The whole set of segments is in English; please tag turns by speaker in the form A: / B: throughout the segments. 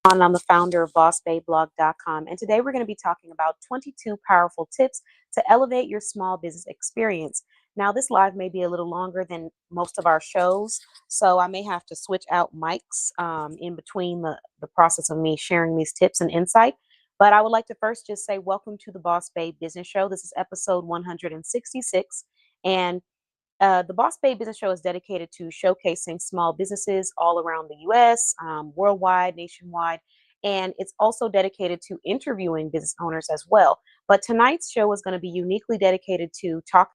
A: I'm the founder of BossBayBlog.com, and today we're going to be talking about 22 powerful tips to elevate your small business experience. Now, this live may be a little longer than most of our shows, so I may have to switch out mics in between the process of me sharing these tips and insight. But I would like to first just say welcome to the Boss Bay Business Show. This is episode 166, and the Boss Bay Business Show is dedicated to showcasing small businesses all around the US, worldwide, nationwide, and it's also dedicated to interviewing business owners as well. But tonight's show is going to be uniquely dedicated to talk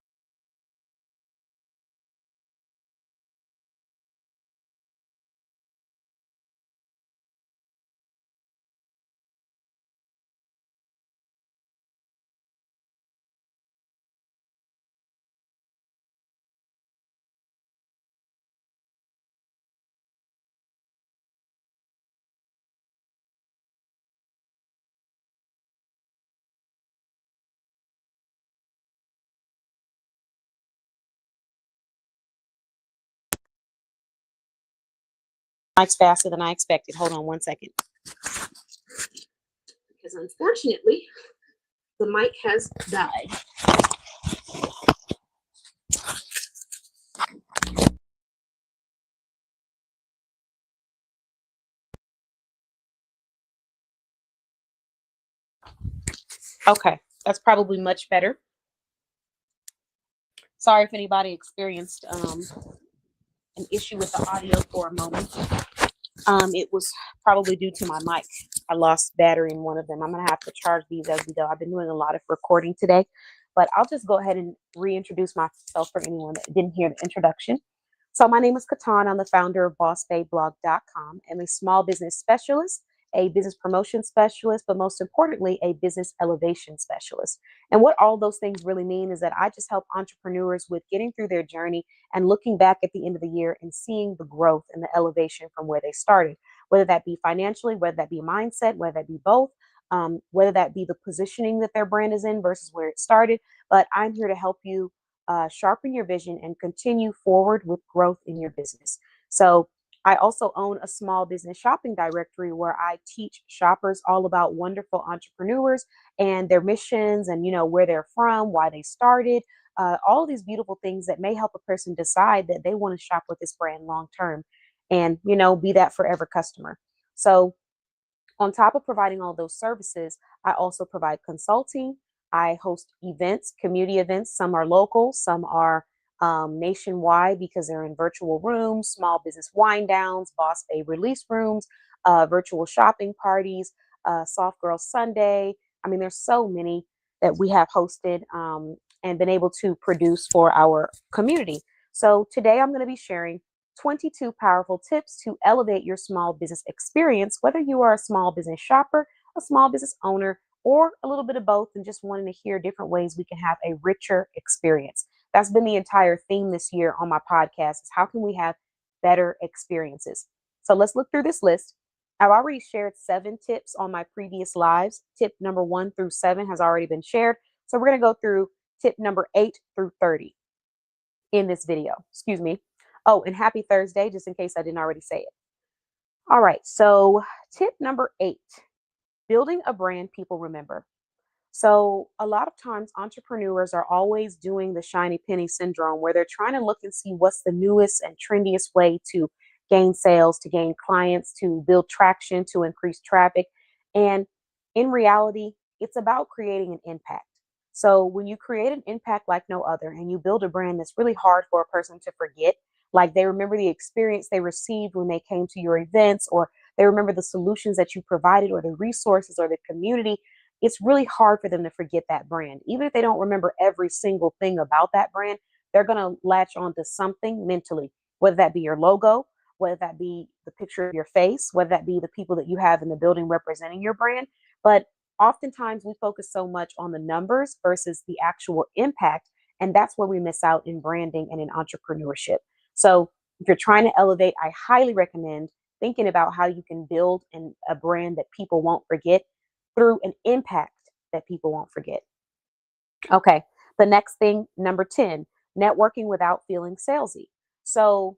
A: mics faster than I expected. Hold on one second. Because unfortunately, the mic has died. Okay, that's probably much better. Sorry if anybody experienced an issue with the audio for a moment. It was probably due to my mic. I lost battery in one of them. I'm going to have to charge these as we go. I've been doing a lot of recording today, but I'll just go ahead and reintroduce myself for anyone that didn't hear the introduction. So my name is Katan. I'm the founder of BossBayBlog.com. I'm a small business specialist, a business promotion specialist, but most importantly, a business elevation specialist. And what all those things really mean is that I just help entrepreneurs with getting through their journey and looking back at the end of the year and seeing the growth and the elevation from where they started, whether that be financially, whether that be mindset, whether that be both, whether that be the positioning that their brand is in versus where it started. But I'm here to help you sharpen your vision and continue forward with growth in your business. So I also own a small business shopping directory where I teach shoppers all about wonderful entrepreneurs and their missions and, where they're from, why they started, all these beautiful things that may help a person decide that they want to shop with this brand long term and, be that forever customer. So on top of providing all those services, I also provide consulting. I host events, community events. Some are local, some are nationwide because they're in virtual rooms, small business wind downs, Boss Bay release rooms, virtual shopping parties, Soft Girl Sunday. I mean, there's so many that we have hosted and been able to produce for our community. So today I'm going to be sharing 22 powerful tips to elevate your small business experience, whether you are a small business shopper, a small business owner, or a little bit of both, and just wanting to hear different ways we can have a richer experience. That's been the entire theme this year on my podcast is how can we have better experiences? So let's look through this list. I've already shared 7 tips on my previous lives. Tip number 1 through 7 has already been shared. So we're going to go through tip number 8 through 30 in this video. Excuse me. Oh, and happy Thursday, just in case I didn't already say it. All right, so tip number 8, building a brand people remember. So a lot of times entrepreneurs are always doing the shiny penny syndrome where they're trying to look and see what's the newest and trendiest way to gain sales, to gain clients, to build traction, to increase traffic. And in reality, it's about creating an impact. So when you create an impact like no other and you build a brand that's really hard for a person to forget, like they remember the experience they received when they came to your events, or they remember the solutions that you provided, or the resources, or the community, it's really hard for them to forget that brand. Even if they don't remember every single thing about that brand, they're going to latch onto something mentally, whether that be your logo, whether that be the picture of your face, whether that be the people that you have in the building representing your brand. But oftentimes we focus so much on the numbers versus the actual impact. And that's where we miss out in branding and in entrepreneurship. So if you're trying to elevate, I highly recommend thinking about how you can build a brand that people won't forget through an impact that people won't forget. Okay, the next thing, number 10, networking without feeling salesy. So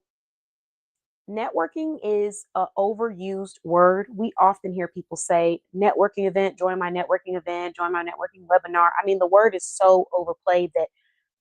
A: Networking is a overused word. We often hear people say networking event, join my networking webinar. I mean, the word is so overplayed that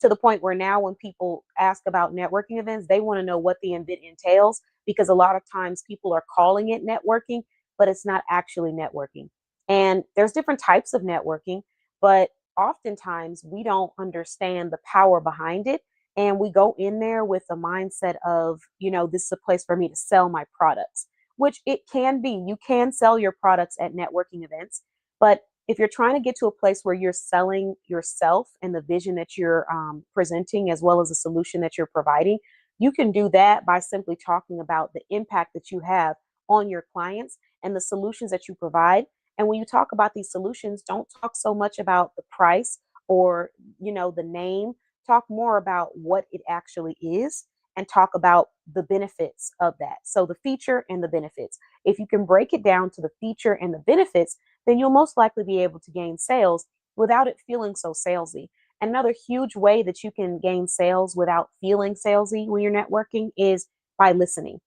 A: to the point where now when people ask about networking events, they want to know what the event entails because a lot of times people are calling it networking, but it's not actually networking. And there's different types of networking, but oftentimes we don't understand the power behind it, and we go in there with a mindset of, this is a place for me to sell my products, which it can be. You can sell your products at networking events, but if you're trying to get to a place where you're selling yourself and the vision that you're presenting, as well as the solution that you're providing, you can do that by simply talking about the impact that you have on your clients and the solutions that you provide. And when you talk about these solutions, don't talk so much about the price or, the name. Talk more about what it actually is and talk about the benefits of that. So the feature and the benefits. If you can break it down to the feature and the benefits, then you'll most likely be able to gain sales without it feeling so salesy. Another huge way that you can gain sales without feeling salesy when you're networking is by listening.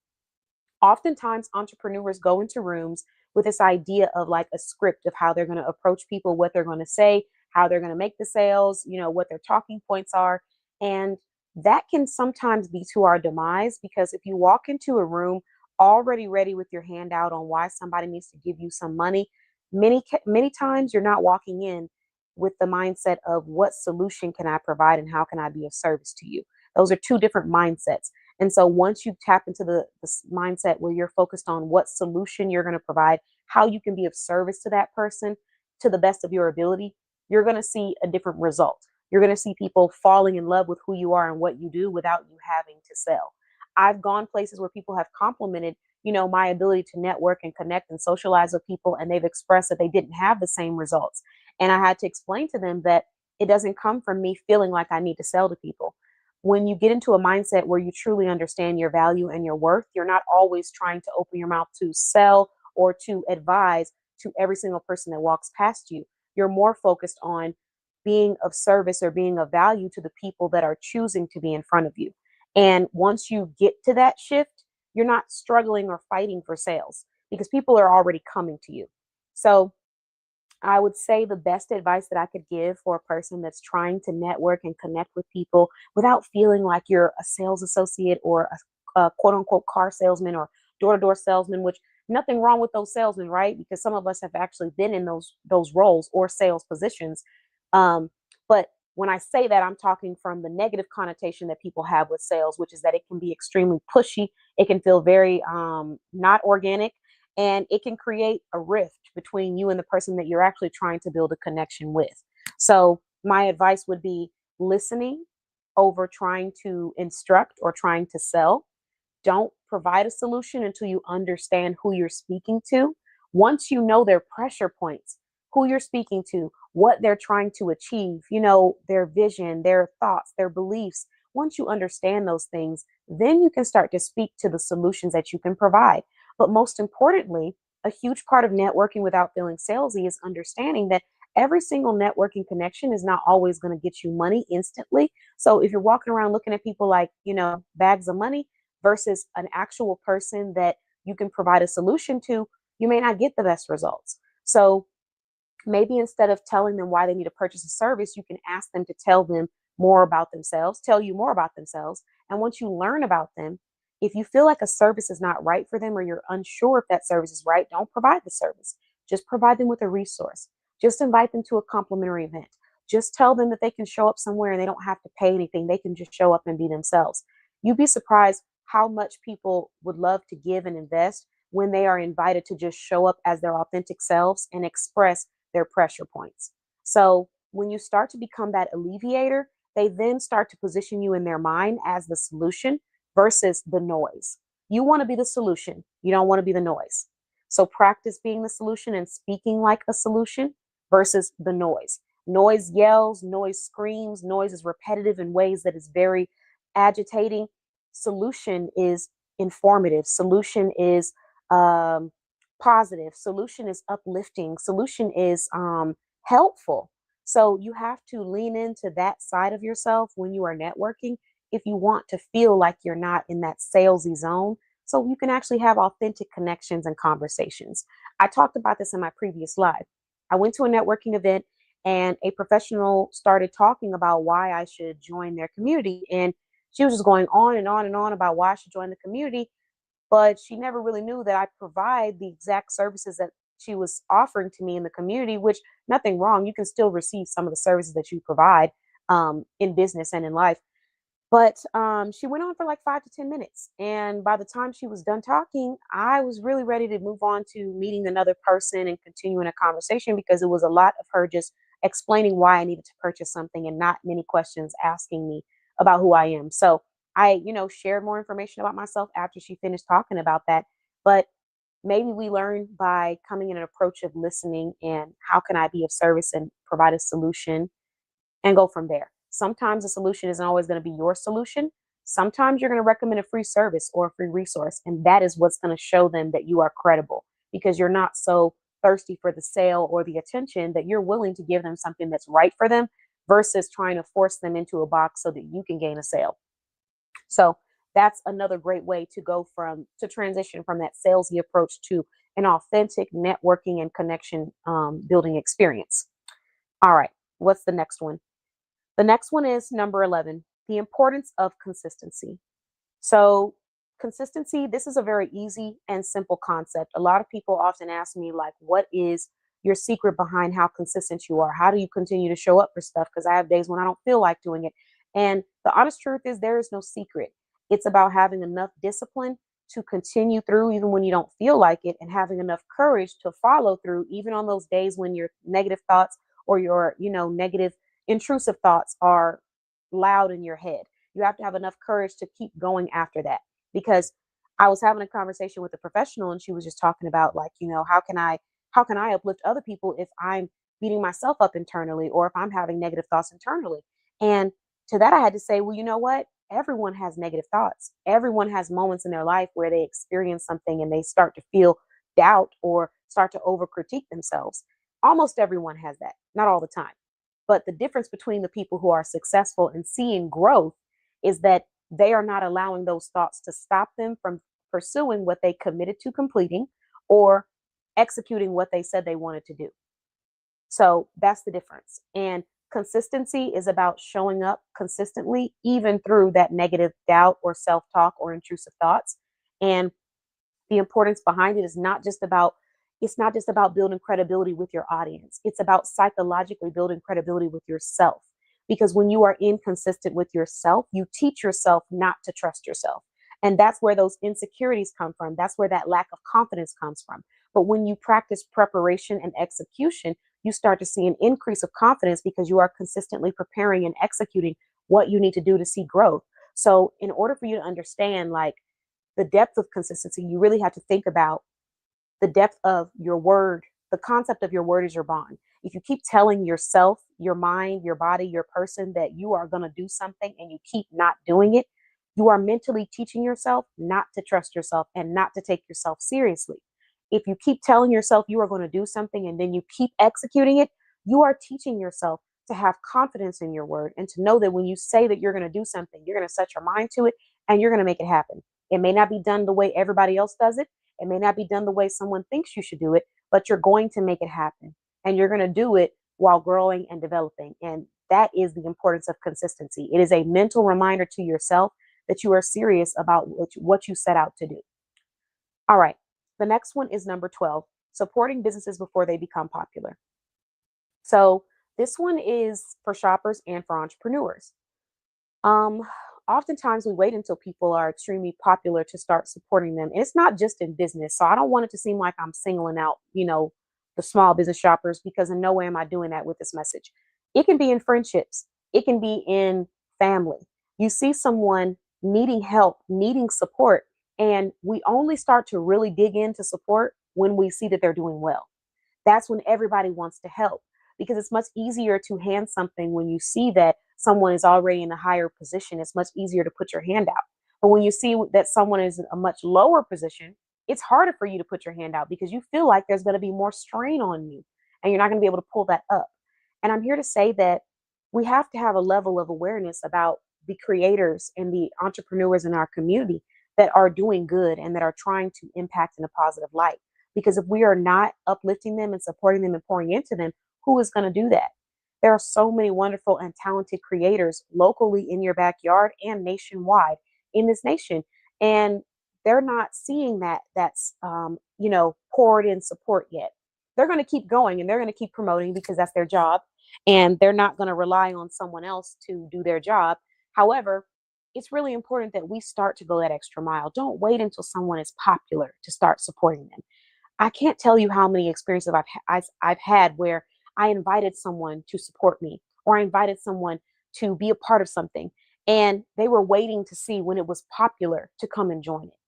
A: Oftentimes entrepreneurs go into rooms with this idea of like a script of how they're going to approach people, what they're going to say, how they're going to make the sales, what their talking points are. And that can sometimes be to our demise, because if you walk into a room already ready with your hand out on why somebody needs to give you some money, many times you're not walking in with the mindset of what solution can I provide and how can I be of service to you. Those are two different mindsets. And so once you tap into the mindset where you're focused on what solution you're going to provide, how you can be of service to that person to the best of your ability, you're going to see a different result. You're going to see people falling in love with who you are and what you do without you having to sell. I've gone places where people have complimented, my ability to network and connect and socialize with people, and they've expressed that they didn't have the same results. And I had to explain to them that it doesn't come from me feeling like I need to sell to people. When you get into a mindset where you truly understand your value and your worth, you're not always trying to open your mouth to sell or to advise to every single person that walks past you. You're more focused on being of service or being of value to the people that are choosing to be in front of you. And once you get to that shift, you're not struggling or fighting for sales because people are already coming to you. So I would say the best advice that I could give for a person that's trying to network and connect with people without feeling like you're a sales associate or a quote unquote car salesman or door to door salesman, which nothing wrong with those salesmen, right? Because some of us have actually been in those roles or sales positions. But when I say that, I'm talking from the negative connotation that people have with sales, which is that it can be extremely pushy. It can feel very not organic, and it can create a rift between you and the person that you're actually trying to build a connection with. So my advice would be listening over trying to instruct or trying to sell. Don't provide a solution until you understand who you're speaking to. Once you know their pressure points, who you're speaking to, what they're trying to achieve, their vision, their thoughts, their beliefs. Once you understand those things, then you can start to speak to the solutions that you can provide. But most importantly, a huge part of networking without feeling salesy is understanding that every single networking connection is not always going to get you money instantly. So if you're walking around looking at people like, bags of money versus an actual person that you can provide a solution to, you may not get the best results. So maybe instead of telling them why they need to purchase a service, you can ask them to tell you more about themselves. And once you learn about them, if you feel like a service is not right for them or you're unsure if that service is right, don't provide the service. Just provide them with a resource. Just invite them to a complimentary event. Just tell them that they can show up somewhere and they don't have to pay anything. They can just show up and be themselves. You'd be surprised how much people would love to give and invest when they are invited to just show up as their authentic selves and express their pressure points. So when you start to become that alleviator, they then start to position you in their mind as the solution versus the noise. You want to be the solution. You don't want to be the noise. So practice being the solution and speaking like a solution versus the noise. Noise yells, noise screams, noise is repetitive in ways that is very agitating. Solution is informative. Solution is um, positive. Solution is uplifting. Solution is helpful. So you have to lean into that side of yourself when you are networking if you want to feel like you're not in that salesy zone. so you can actually have authentic connections and conversations. I talked about this in my previous live. I went to a networking event and a professional started talking about why I should join their community. And she was just going on and on and on about why I should join the community, but she never really knew that I provide the exact services that she was offering to me in the community, which nothing wrong. You can still receive some of the services that you provide in business and in life. But she went on for like 5 to 10 minutes. And by the time she was done talking, I was really ready to move on to meeting another person and continuing a conversation because it was a lot of her just explaining why I needed to purchase something and not many questions asking me about who I am. So I, shared more information about myself after she finished talking about that. But maybe we learn by coming in an approach of listening and how can I be of service and provide a solution and go from there. Sometimes the solution isn't always going to be your solution. Sometimes you're going to recommend a free service or a free resource, and that is what's going to show them that you are credible because you're not so thirsty for the sale or the attention that you're willing to give them something that's right for them versus trying to force them into a box so that you can gain a sale. So that's another great way to go from to transition from that salesy approach to an authentic networking and connection building experience. All right, what's the next one? The next one is number 11, the importance of consistency. So, consistency, this is a very easy and simple concept. A lot of people often ask me, like, what is your secret behind how consistent you are? How do you continue to show up for stuff? Because I have days when I don't feel like doing it. And the honest truth is, there is no secret. It's about having enough discipline to continue through even when you don't feel like it, and having enough courage to follow through even on those days when your negative thoughts or your, negative intrusive thoughts are loud in your head. You have to have enough courage to keep going after that. Because I was having a conversation with a professional and she was just talking about, like, how can I uplift other people if I'm beating myself up internally or if I'm having negative thoughts internally. And to that I had to say, well, you know what? Everyone has negative thoughts. Everyone has moments in their life where they experience something and they start to feel doubt or start to over critique themselves. Almost everyone has that, not all the time. But the difference between the people who are successful and seeing growth is that they are not allowing those thoughts to stop them from pursuing what they committed to completing or executing what they said they wanted to do. So that's the difference. And consistency is about showing up consistently, even through that negative doubt or self talk or intrusive thoughts. And the importance behind it is not just about it's not just about building credibility with your audience. It's about psychologically building credibility with yourself. Because when you are inconsistent with yourself, you teach yourself not to trust yourself. And that's where those insecurities come from. That's where that lack of confidence comes from. But when you practice preparation and execution, you start to see an increase of confidence because you are consistently preparing and executing what you need to do to see growth. So, in order for you to understand, like, the depth of consistency, you really have to think about the depth of your word. The concept of your word is your bond. If you keep telling yourself, your mind, your body, your person that you are going to do something and you keep not doing it, you are mentally teaching yourself not to trust yourself and not to take yourself seriously. If you keep telling yourself you are going to do something and then you keep executing it, you are teaching yourself to have confidence in your word and to know that when you say that you're going to do something, you're going to set your mind to it and you're going to make it happen. It may not be done the way everybody else does it. It may not be done the way someone thinks you should do it, but you're going to make it happen. And you're going to do it while growing and developing. And that is the importance of consistency. It is a mental reminder to yourself that you are serious about what you set out to do. All right. The next one is number 12, supporting businesses before they become popular. So this one is for shoppers and for entrepreneurs. Um, Oftentimes we wait until people are extremely popular to start supporting them. And it's not just in business. So I don't want it to seem like I'm singling out, the small business shoppers, because in no way am I doing that with this message. It can be in friendships. It can be in family. You see someone needing help, needing support, and we only start to really dig into support when we see that they're doing well. That's when everybody wants to help because it's much easier to hand something when you see that someone is already in a higher position. It's much easier to put your hand out. But when you see that someone is in a much lower position, it's harder for you to put your hand out because you feel like there's going to be more strain on you and you're not going to be able to pull that up. And I'm here to say that we have to have a level of awareness about the creators and the entrepreneurs in our community that are doing good and that are trying to impact in a positive light. Because if we are not uplifting them and supporting them and pouring into them, who is going to do that? There are so many wonderful and talented creators locally in your backyard and nationwide in this nation. And they're not seeing that's poured in support yet. They're going to keep going and they're going to keep promoting because that's their job. And they're not going to rely on someone else to do their job. However, it's really important that we start to go that extra mile. Don't wait until someone is popular to start supporting them. I can't tell you how many experiences I've had where I invited someone to support me, or I invited someone to be a part of something, and they were waiting to see when it was popular to come and join it.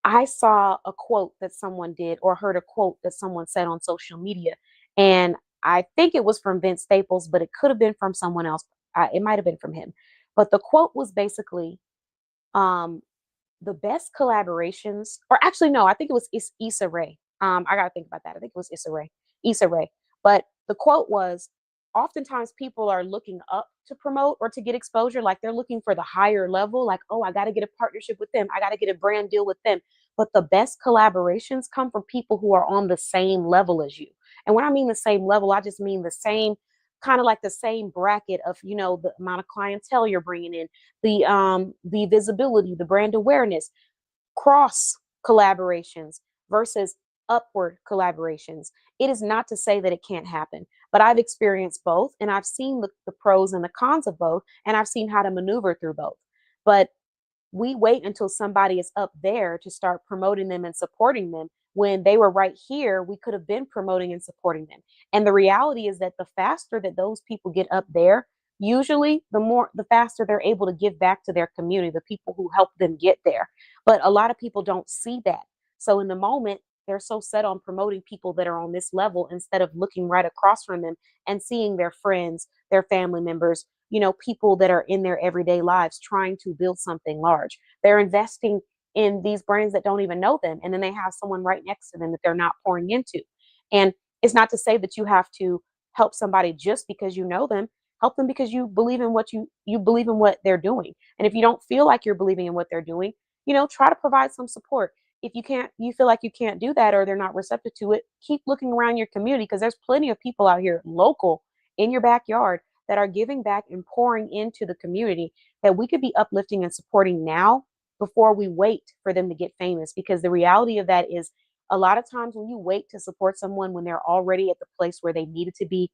A: I saw a quote that someone did, or heard a quote that someone said on social media, and I think it was from Vince Staples, but it could have been from someone else. It might have been from him. But the quote was basically, um, the best collaborations, or actually, no, I think it was Issa Rae. I gotta think about that. I think it was Issa Rae. Issa Rae. But the quote was, oftentimes people are looking up to promote or to get exposure, like they're looking for the higher level, like, oh, I gotta get a partnership with them, I gotta get a brand deal with them. But the best collaborations come from people who are on the same level as you. And when I mean the same level, I just mean the same kind of like the same bracket of, the amount of clientele you're bringing in, the visibility, the brand awareness, cross collaborations versus upward collaborations. It is not to say that it can't happen, but I've experienced both and I've seen the pros and the cons of both, and I've seen how to maneuver through both. But we wait until somebody is up there to start promoting them and supporting them, when they were right here. We could have been promoting and supporting them. And the reality is that the faster that those people get up there, usually the faster they're able to give back to their community, the people who helped them get there. But a lot of people don't see that. So in the moment, they're so set on promoting people that are on this level instead of looking right across from them and seeing their friends, their family members, people that are in their everyday lives trying to build something large. They're investing in these brands that don't even know them. And then they have someone right next to them that they're not pouring into. And it's not to say that you have to help somebody just because you know them. Help them because you believe in what you believe in what they're doing. And if you don't feel like you're believing in what they're doing, try to provide some support. If you feel like you can't do that or they're not receptive to it, keep looking around your community, because there's plenty of people out here local in your backyard that are giving back and pouring into the community that we could be uplifting and supporting now before we wait for them to get famous. Because the reality of that is, a lot of times when you wait to support someone when they're already at the place where they needed to be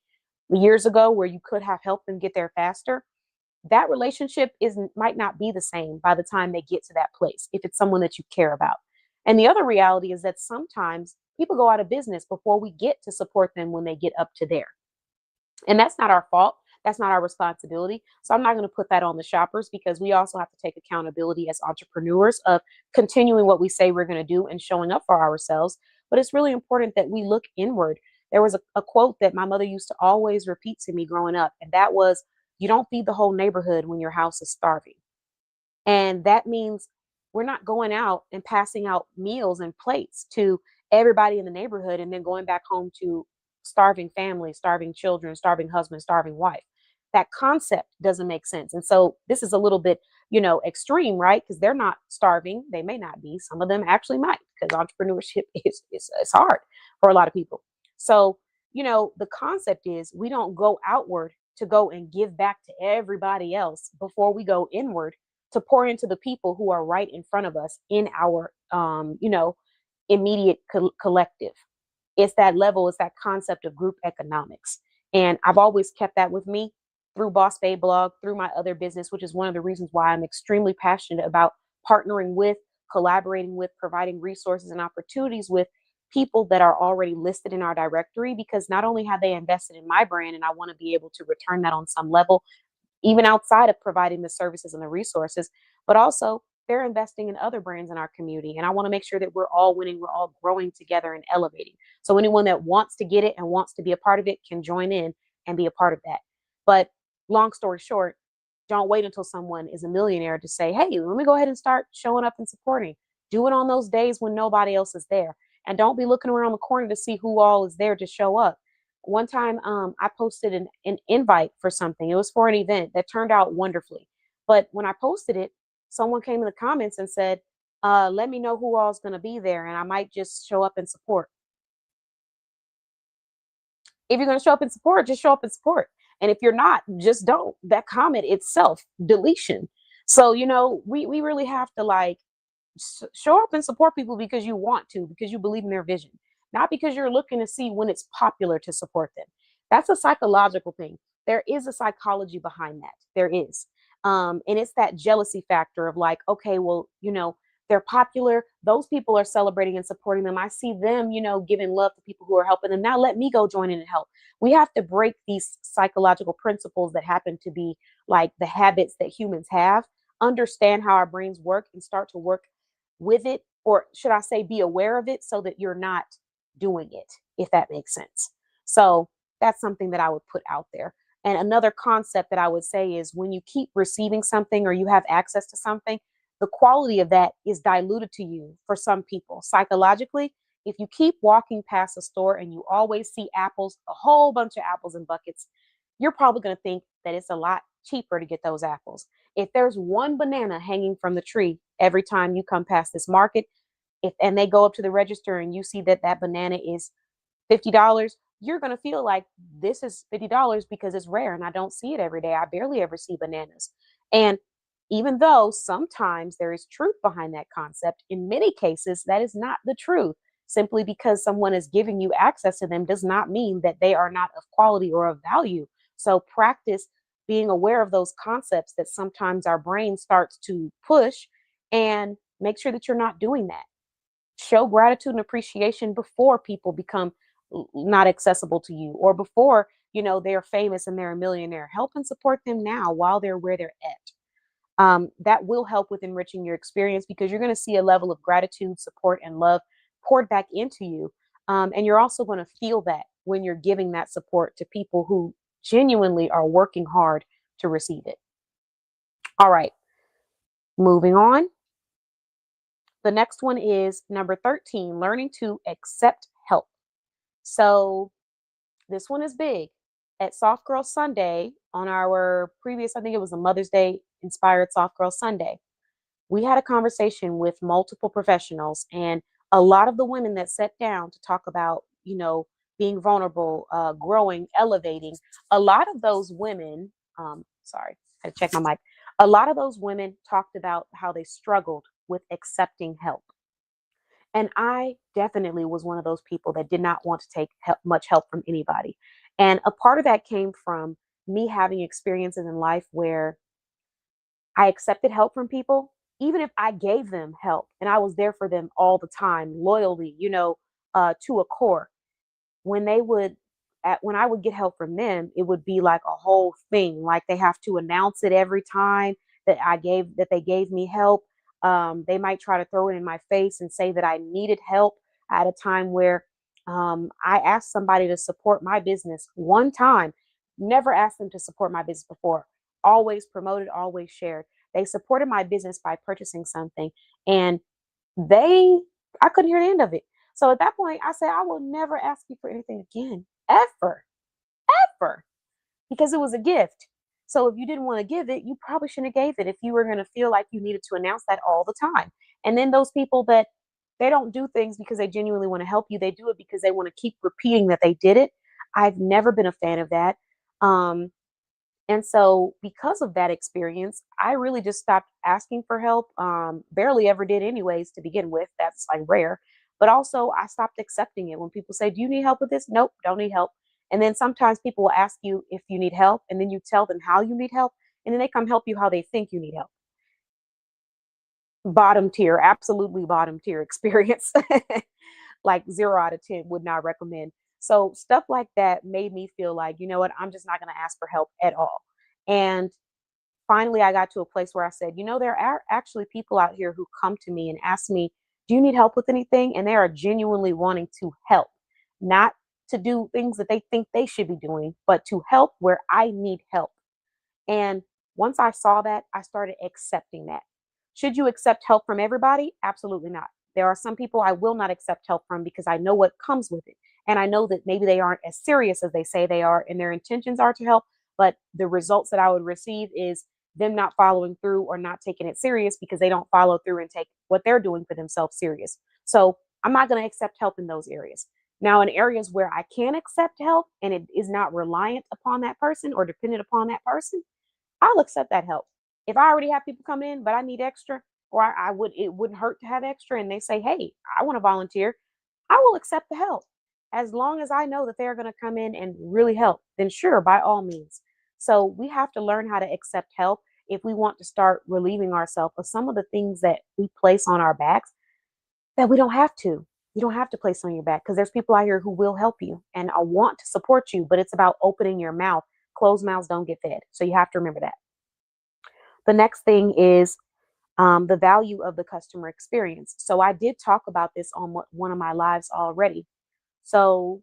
A: years ago, where you could have helped them get there faster, that relationship isn't might not be the same by the time they get to that place, if it's someone that you care about. And the other reality is that sometimes people go out of business before we get to support them when they get up to there. And that's not our fault. That's not our responsibility. So I'm not going to put that on the shoppers, because we also have to take accountability as entrepreneurs of continuing what we say we're going to do and showing up for ourselves. But it's really important that we look inward. There was a quote that my mother used to always repeat to me growing up, and that was, you don't feed the whole neighborhood when your house is starving. And that means we're not going out and passing out meals and plates to everybody in the neighborhood and then going back home to starving families, starving children, starving husband, starving wife. That concept doesn't make sense. And so this is a little bit, extreme, right? Because they're not starving. They may not be. Some of them actually might, because entrepreneurship is hard for a lot of people. So, the concept is, we don't go outward to go and give back to everybody else before we go inward to pour into the people who are right in front of us in our immediate collective. It's that level, it's that concept of group economics. And I've always kept that with me through Boss Babe blog, through my other business, which is one of the reasons why I'm extremely passionate about partnering with, collaborating with, providing resources and opportunities with people that are already listed in our directory. Because not only have they invested in my brand, and I want to be able to return that on some level, even outside of providing the services and the resources, but also they're investing in other brands in our community. And I want to make sure that we're all winning, we're all growing together and elevating. So anyone that wants to get it and wants to be a part of it can join in and be a part of that. But long story short, don't wait until someone is a millionaire to say, hey, let me go ahead and start showing up and supporting. Do it on those days when nobody else is there. And don't be looking around the corner to see who all is there to show up. One time, I posted an invite for something. It was for an event that turned out wonderfully. But when I posted it, someone came in the comments and said, let me know who all's going to be there and I might just show up and support. If you're going to show up and support, just show up and support. And if you're not, just don't. That comment itself, deletion. So, we really have to like show up and support people because you want to, because you believe in their vision, not because you're looking to see when it's popular to support them. That's a psychological thing. There is a psychology behind that. There is. And it's that jealousy factor of like, okay, well, they're popular. Those people are celebrating and supporting them. I see them, giving love to people who are helping them. Now let me go join in and help. We have to break these psychological principles that happen to be like the habits that humans have, understand how our brains work, and start to work with it, or should I say be aware of it so that you're not doing it, if that makes sense. So that's something that I would put out there. And another concept that I would say is when you keep receiving something or you have access to something, the quality of that is diluted to you for some people. Psychologically, if you keep walking past a store and you always see apples, a whole bunch of apples in buckets, you're probably going to think that it's a lot cheaper to get those apples. If there's one banana hanging from the tree every time you come past this market, and they go up to the register and you see that that banana is $50, you're going to feel like this is $50 because it's rare and I don't see it every day. I barely ever see bananas. And even though sometimes there is truth behind that concept, in many cases, that is not the truth. Simply because someone is giving you access to them does not mean that they are not of quality or of value. So practice being aware of those concepts that sometimes our brain starts to push, and make sure that you're not doing that. Show gratitude and appreciation before people become not accessible to you, or before they're famous and they're a millionaire. Help and support them now while they're where they're at. That will help with enriching your experience because you're going to see a level of gratitude, support, and love poured back into you. And you're also going to feel that when you're giving that support to people who genuinely are working hard to receive it. All right, moving on. The next one is number 13, learning to accept help. So this one is big. At Soft Girl Sunday, on our previous, I think it was a Mother's Day inspired Soft Girl Sunday, we had a conversation with multiple professionals, and a lot of the women that sat down to talk about, being vulnerable, growing, elevating, a lot of those women, sorry, I had to check my mic. A lot of those women talked about how they struggled with accepting help. And I definitely was one of those people that did not want to take much help from anybody. And a part of that came from me having experiences in life where I accepted help from people, even if I gave them help and I was there for them all the time, loyally, to a core. When they would, when I would get help from them, it would be like a whole thing. Like they have to announce it every time that they gave me help. They might try to throw it in my face and say that I needed help at a time where I asked somebody to support my business one time. Never asked them to support my business before. Always promoted, always shared. They supported my business by purchasing something, and they, I couldn't hear the end of it. So at that point, I said, I will never ask you for anything again, ever, ever, because it was a gift. So if you didn't want to give it, you probably shouldn't have gave it if you were going to feel like you needed to announce that all the time. And then those people that they don't do things because they genuinely want to help you, they do it because they want to keep repeating that they did it. I've never been a fan of that. Um, and so, because of that experience, I really just stopped asking for help. Barely ever did, anyways, to begin with. That's like rare. But also, I stopped accepting it when people say, do you need help with this? Nope, don't need help. And then sometimes people will ask you if you need help, and then you tell them how you need help, and then they come help you how they think you need help. Bottom tier, absolutely bottom tier experience. Like 0 out of 10, would not recommend. So stuff like that made me feel like, you know what, I'm just not going to ask for help at all. And finally, I got to a place where I said, there are actually people out here who come to me and ask me, do you need help with anything? And they are genuinely wanting to help, not to do things that they think they should be doing, but to help where I need help. And once I saw that, I started accepting that. Should you accept help from everybody? Absolutely not. There are some people I will not accept help from because I know what comes with it. And I know that maybe they aren't as serious as they say they are, and their intentions are to help, but the results that I would receive is them not following through or not taking it serious because they don't follow through and take what they're doing for themselves serious. So I'm not going to accept help in those areas. Now, in areas where I can accept help and it is not reliant upon that person or dependent upon that person, I'll accept that help. If I already have people come in, but I need extra, or it wouldn't hurt to have extra, and they say, "Hey, I want to volunteer," I will accept the help as long as I know that they're going to come in and really help. Then sure, by all means. So we have to learn how to accept help if we want to start relieving ourselves of some of the things that we place on our backs that we don't have to. You don't have to place on your back because there's people out here who will help you and I want to support you, but it's about opening your mouth. Closed mouths don't get fed. So you have to remember that. The next thing is the value of the customer experience. So I did talk about this on one of my lives already. So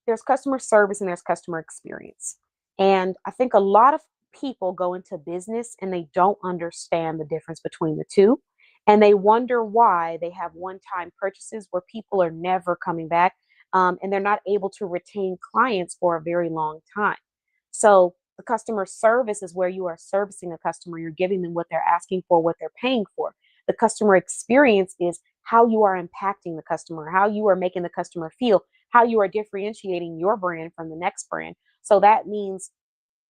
A: there's customer service and there's customer experience. And I think a lot of people go into business and they don't understand the difference between the two. And they wonder why they have one time purchases where people are never coming back and they're not able to retain clients for a very long time. So the customer service is where you are servicing a customer, you're giving them what they're asking for, what they're paying for. The customer experience is how you are impacting the customer, how you are making the customer feel, how you are differentiating your brand from the next brand. So that means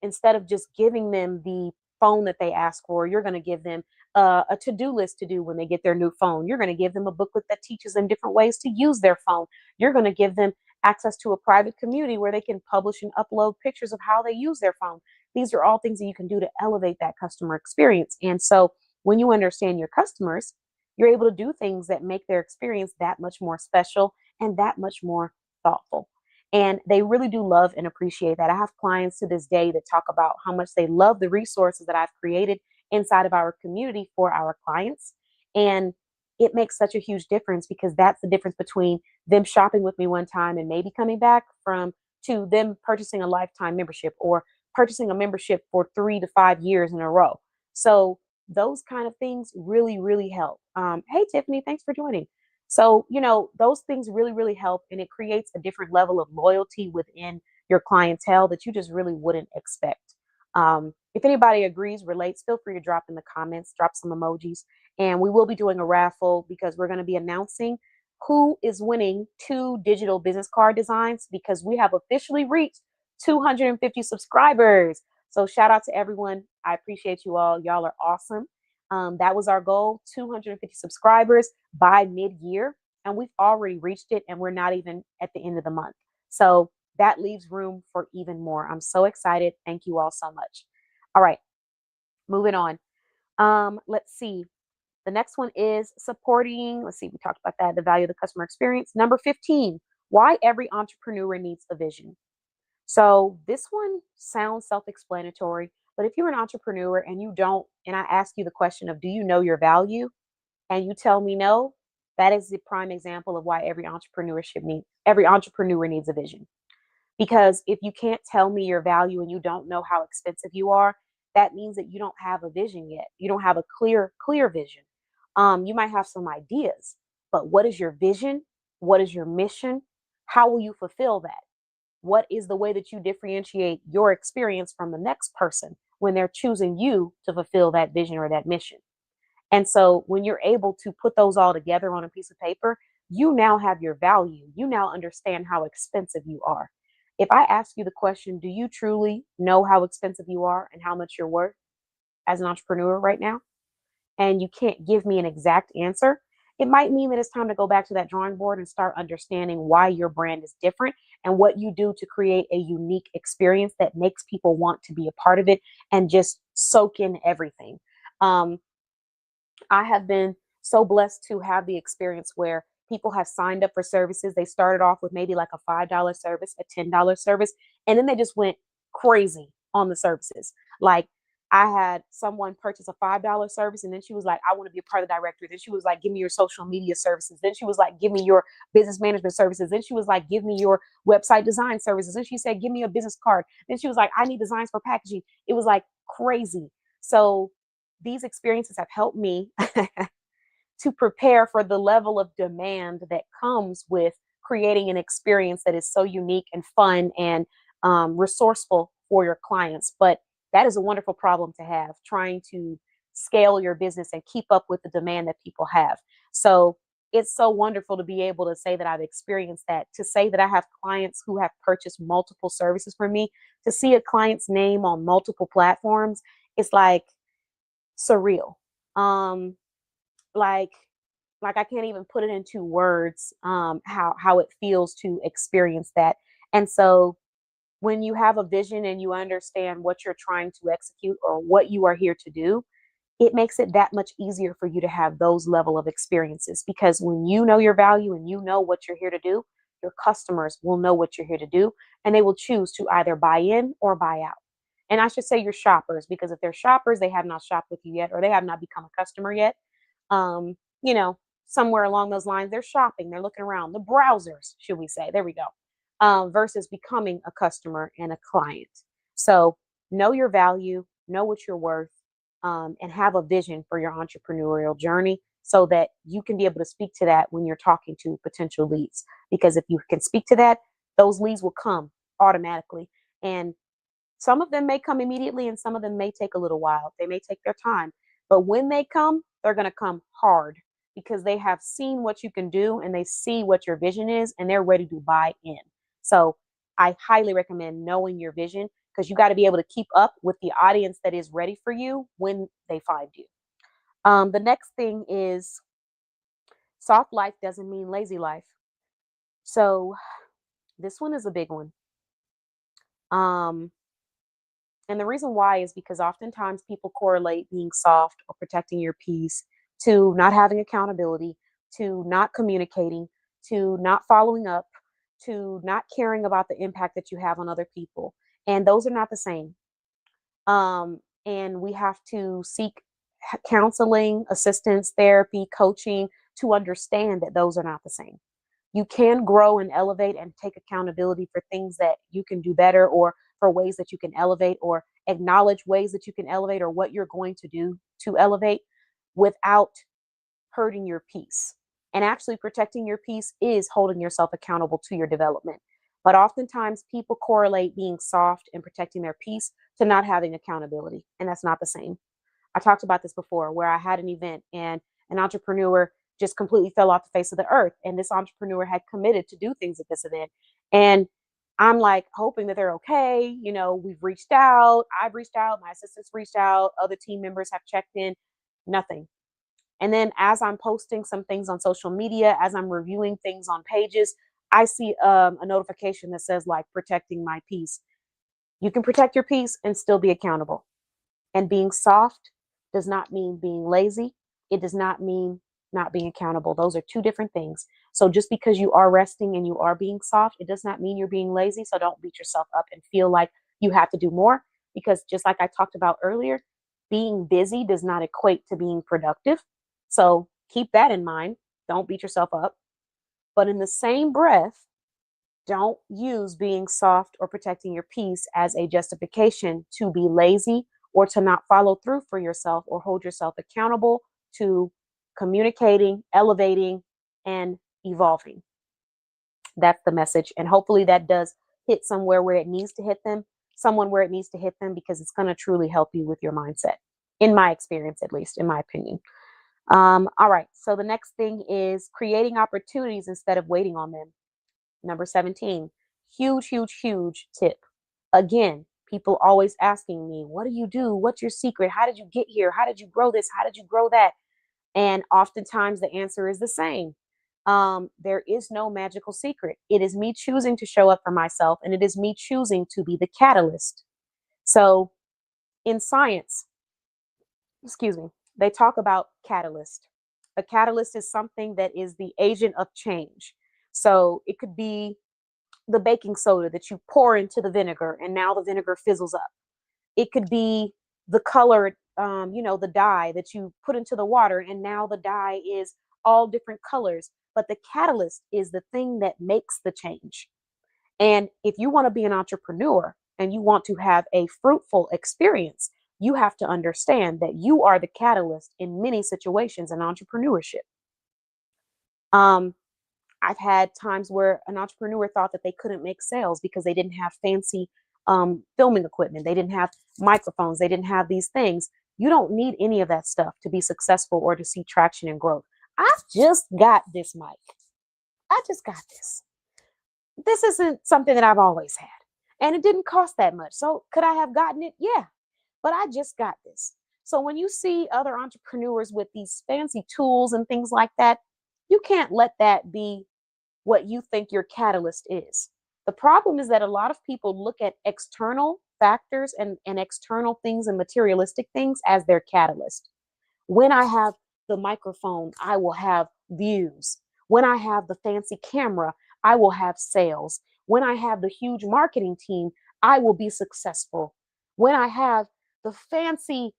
A: instead of just giving them the phone that they ask for, you're going to give them a to-do list to do when they get their new phone. You're going to give them a booklet that teaches them different ways to use their phone. You're going to give them access to a private community where they can publish and upload pictures of how they use their phone. These are all things that you can do to elevate that customer experience. And so when you understand your customers, you're able to do things that make their experience that much more special and that much more thoughtful. And they really do love and appreciate that. I have clients to this day that talk about how much they love the resources that I've created inside of our community for our clients. And it makes such a huge difference because that's the difference between them shopping with me one time and maybe coming back from to them purchasing a lifetime membership or purchasing a membership for 3 to 5 years in a row. So those kind of things really, really help. Hey, Tiffany, thanks for joining. So, those things really, really help. And it creates a different level of loyalty within your clientele that you just really wouldn't expect. If anybody agrees, relates, feel free to drop in the comments, drop some emojis. And we will be doing a raffle because we're going to be announcing who is winning 2 digital business card designs because we have officially reached 250 subscribers. So shout out to everyone. I appreciate you all. Y'all are awesome. That was our goal, 250 subscribers by mid-year, and we've already reached it, and we're not even at the end of the month. So that leaves room for even more. I'm so excited. Thank you all so much. All right, moving on. Let's see. The next one is supporting. Let's see, we talked about that, the value of the customer experience. Number 15, why every entrepreneur needs a vision. So this one sounds self-explanatory, but if you're an entrepreneur and you don't, and I ask you the question of, do you know your value? And you tell me no, that is the prime example of why every entrepreneur needs a vision. Because if you can't tell me your value and you don't know how expensive you are, that means that you don't have a vision yet. You don't have a clear vision. You might have some ideas, but what is your vision? What is your mission? How will you fulfill that? What is the way that you differentiate your experience from the next person when they're choosing you to fulfill that vision or that mission? And so when you're able to put those all together on a piece of paper, you now have your value. You now understand how expensive you are. If I ask you the question, do you truly know how expensive you are and how much you're worth as an entrepreneur right now? And you can't give me an exact answer, it might mean that it's time to go back to that drawing board and start understanding why your brand is different and what you do to create a unique experience that makes people want to be a part of it and just soak in everything. Um, I have been so blessed to have the experience where people have signed up for services. They started off with maybe like a $5 service, a $10 service, and then they just went crazy on the services. Like I had someone purchase a $5 service and then she was like, I want to be a part of the directory. Then she was like, give me your social media services. Then she was like, give me your business management services. Then she was like, give me your website design services. Then she said, give me a business card. Then she was like, I need designs for packaging. It was like crazy. So these experiences have helped me to prepare for the level of demand that comes with creating an experience that is so unique and fun and resourceful for your clients. But that is a wonderful problem to have, trying to scale your business and keep up with the demand that people have. So it's so wonderful to be able to say that I've experienced that, to say that I have clients who have purchased multiple services from me, to see a client's name on multiple platforms. It's like surreal. Um, like I can't even put it into words, how it feels to experience that. And so when you have a vision and you understand what you're trying to execute or what you are here to do, it makes it that much easier for you to have those level of experiences, because when you know your value and you know what you're here to do, your customers will know what you're here to do, and they will choose to either buy in or buy out. And I should say your shoppers, because if they're shoppers, they have not shopped with you yet, or they have not become a customer yet. um, you know, Somewhere along those lines, they're shopping, they're looking around, the browsers, should we say, there we go, versus becoming a customer and a client. So know your value, know what you're worth, and have a vision for your entrepreneurial journey so that you can be able to speak to that when you're talking to potential leads. Because if you can speak to that, those leads will come automatically. And some of them may come immediately and some of them may take a little while. They may take their time. But when they come, they're going to come hard because they have seen what you can do and they see what your vision is and they're ready to buy in. So I highly recommend knowing your vision, because you got to be able to keep up with the audience that is ready for you when they find you. The next thing is, soft life doesn't mean lazy life. So this one is a big one. Um, And the reason why is because oftentimes people correlate being soft or protecting your peace to not having accountability, to not communicating, to not following up, to not caring about the impact that you have on other people. And those are not the same. And we have to seek counseling, assistance, therapy, coaching to understand that those are not the same. You can grow and elevate and take accountability for things that you can do better, or for ways that you can elevate, or acknowledge ways that you can elevate, or what you're going to do to elevate without hurting your peace. And actually, protecting your peace is holding yourself accountable to your development. But oftentimes, people correlate being soft and protecting their peace to not having accountability. And that's not the same. I talked about this before, where I had an event and an entrepreneur just completely fell off the face of the earth. And this entrepreneur had committed to do things at this event. And I'm like hoping that they're okay. We've reached out, I've reached out, my assistants reached out, other team members have checked in, nothing. And then as I'm posting some things on social media, as I'm reviewing things on pages, I see a notification that says, like, protecting my peace. You can protect your peace and still be accountable. And being soft does not mean being lazy. It does not mean not being accountable. Those are two different things. So just because you are resting and you are being soft, it does not mean you're being lazy. So don't beat yourself up and feel like you have to do more, because just like I talked about earlier, being busy does not equate to being productive. So keep that in mind. Don't beat yourself up. But in the same breath, don't use being soft or protecting your peace as a justification to be lazy or to not follow through for yourself or hold yourself accountable to communicating, elevating, and evolving. That's the message. And hopefully that does hit somewhere where it needs to hit them, someone where it needs to hit them, because it's going to truly help you with your mindset, in my experience, at least, in my opinion. All right. So the next thing is creating opportunities instead of waiting on them. Number 17, huge, huge, huge tip. Again, people always asking me, what do you do? What's your secret? How did you get here? How did you grow this? How did you grow that? And oftentimes the answer is the same. There is no magical secret. It is me choosing to show up for myself, and it is me choosing to be the catalyst. So in science, excuse me, they talk about catalyst. A catalyst is something that is the agent of change. So it could be the baking soda that you pour into the vinegar and now the vinegar fizzles up. It could be the colored, the dye that you put into the water and now the dye is all different colors. But the catalyst is the thing that makes the change. And if you want to be an entrepreneur and you want to have a fruitful experience, you have to understand that you are the catalyst in many situations in entrepreneurship. Um, I've had times where an entrepreneur thought that they couldn't make sales because they didn't have fancy filming equipment. They didn't have microphones. They didn't have these things. You don't need any of that stuff to be successful or to see traction and growth. I just got this mic. I just got this. This isn't something that I've always had. And it didn't cost that much. So could I have gotten it? Yeah. But I just got this. So when you see other entrepreneurs with these fancy tools and things like that, you can't let that be what you think your catalyst is. The problem is that a lot of people look at external factors and external things and materialistic things as their catalyst. When I have the microphone, I will have views. When I have the fancy camera, I will have sales. When I have the huge marketing team, I will be successful. When I have the fancy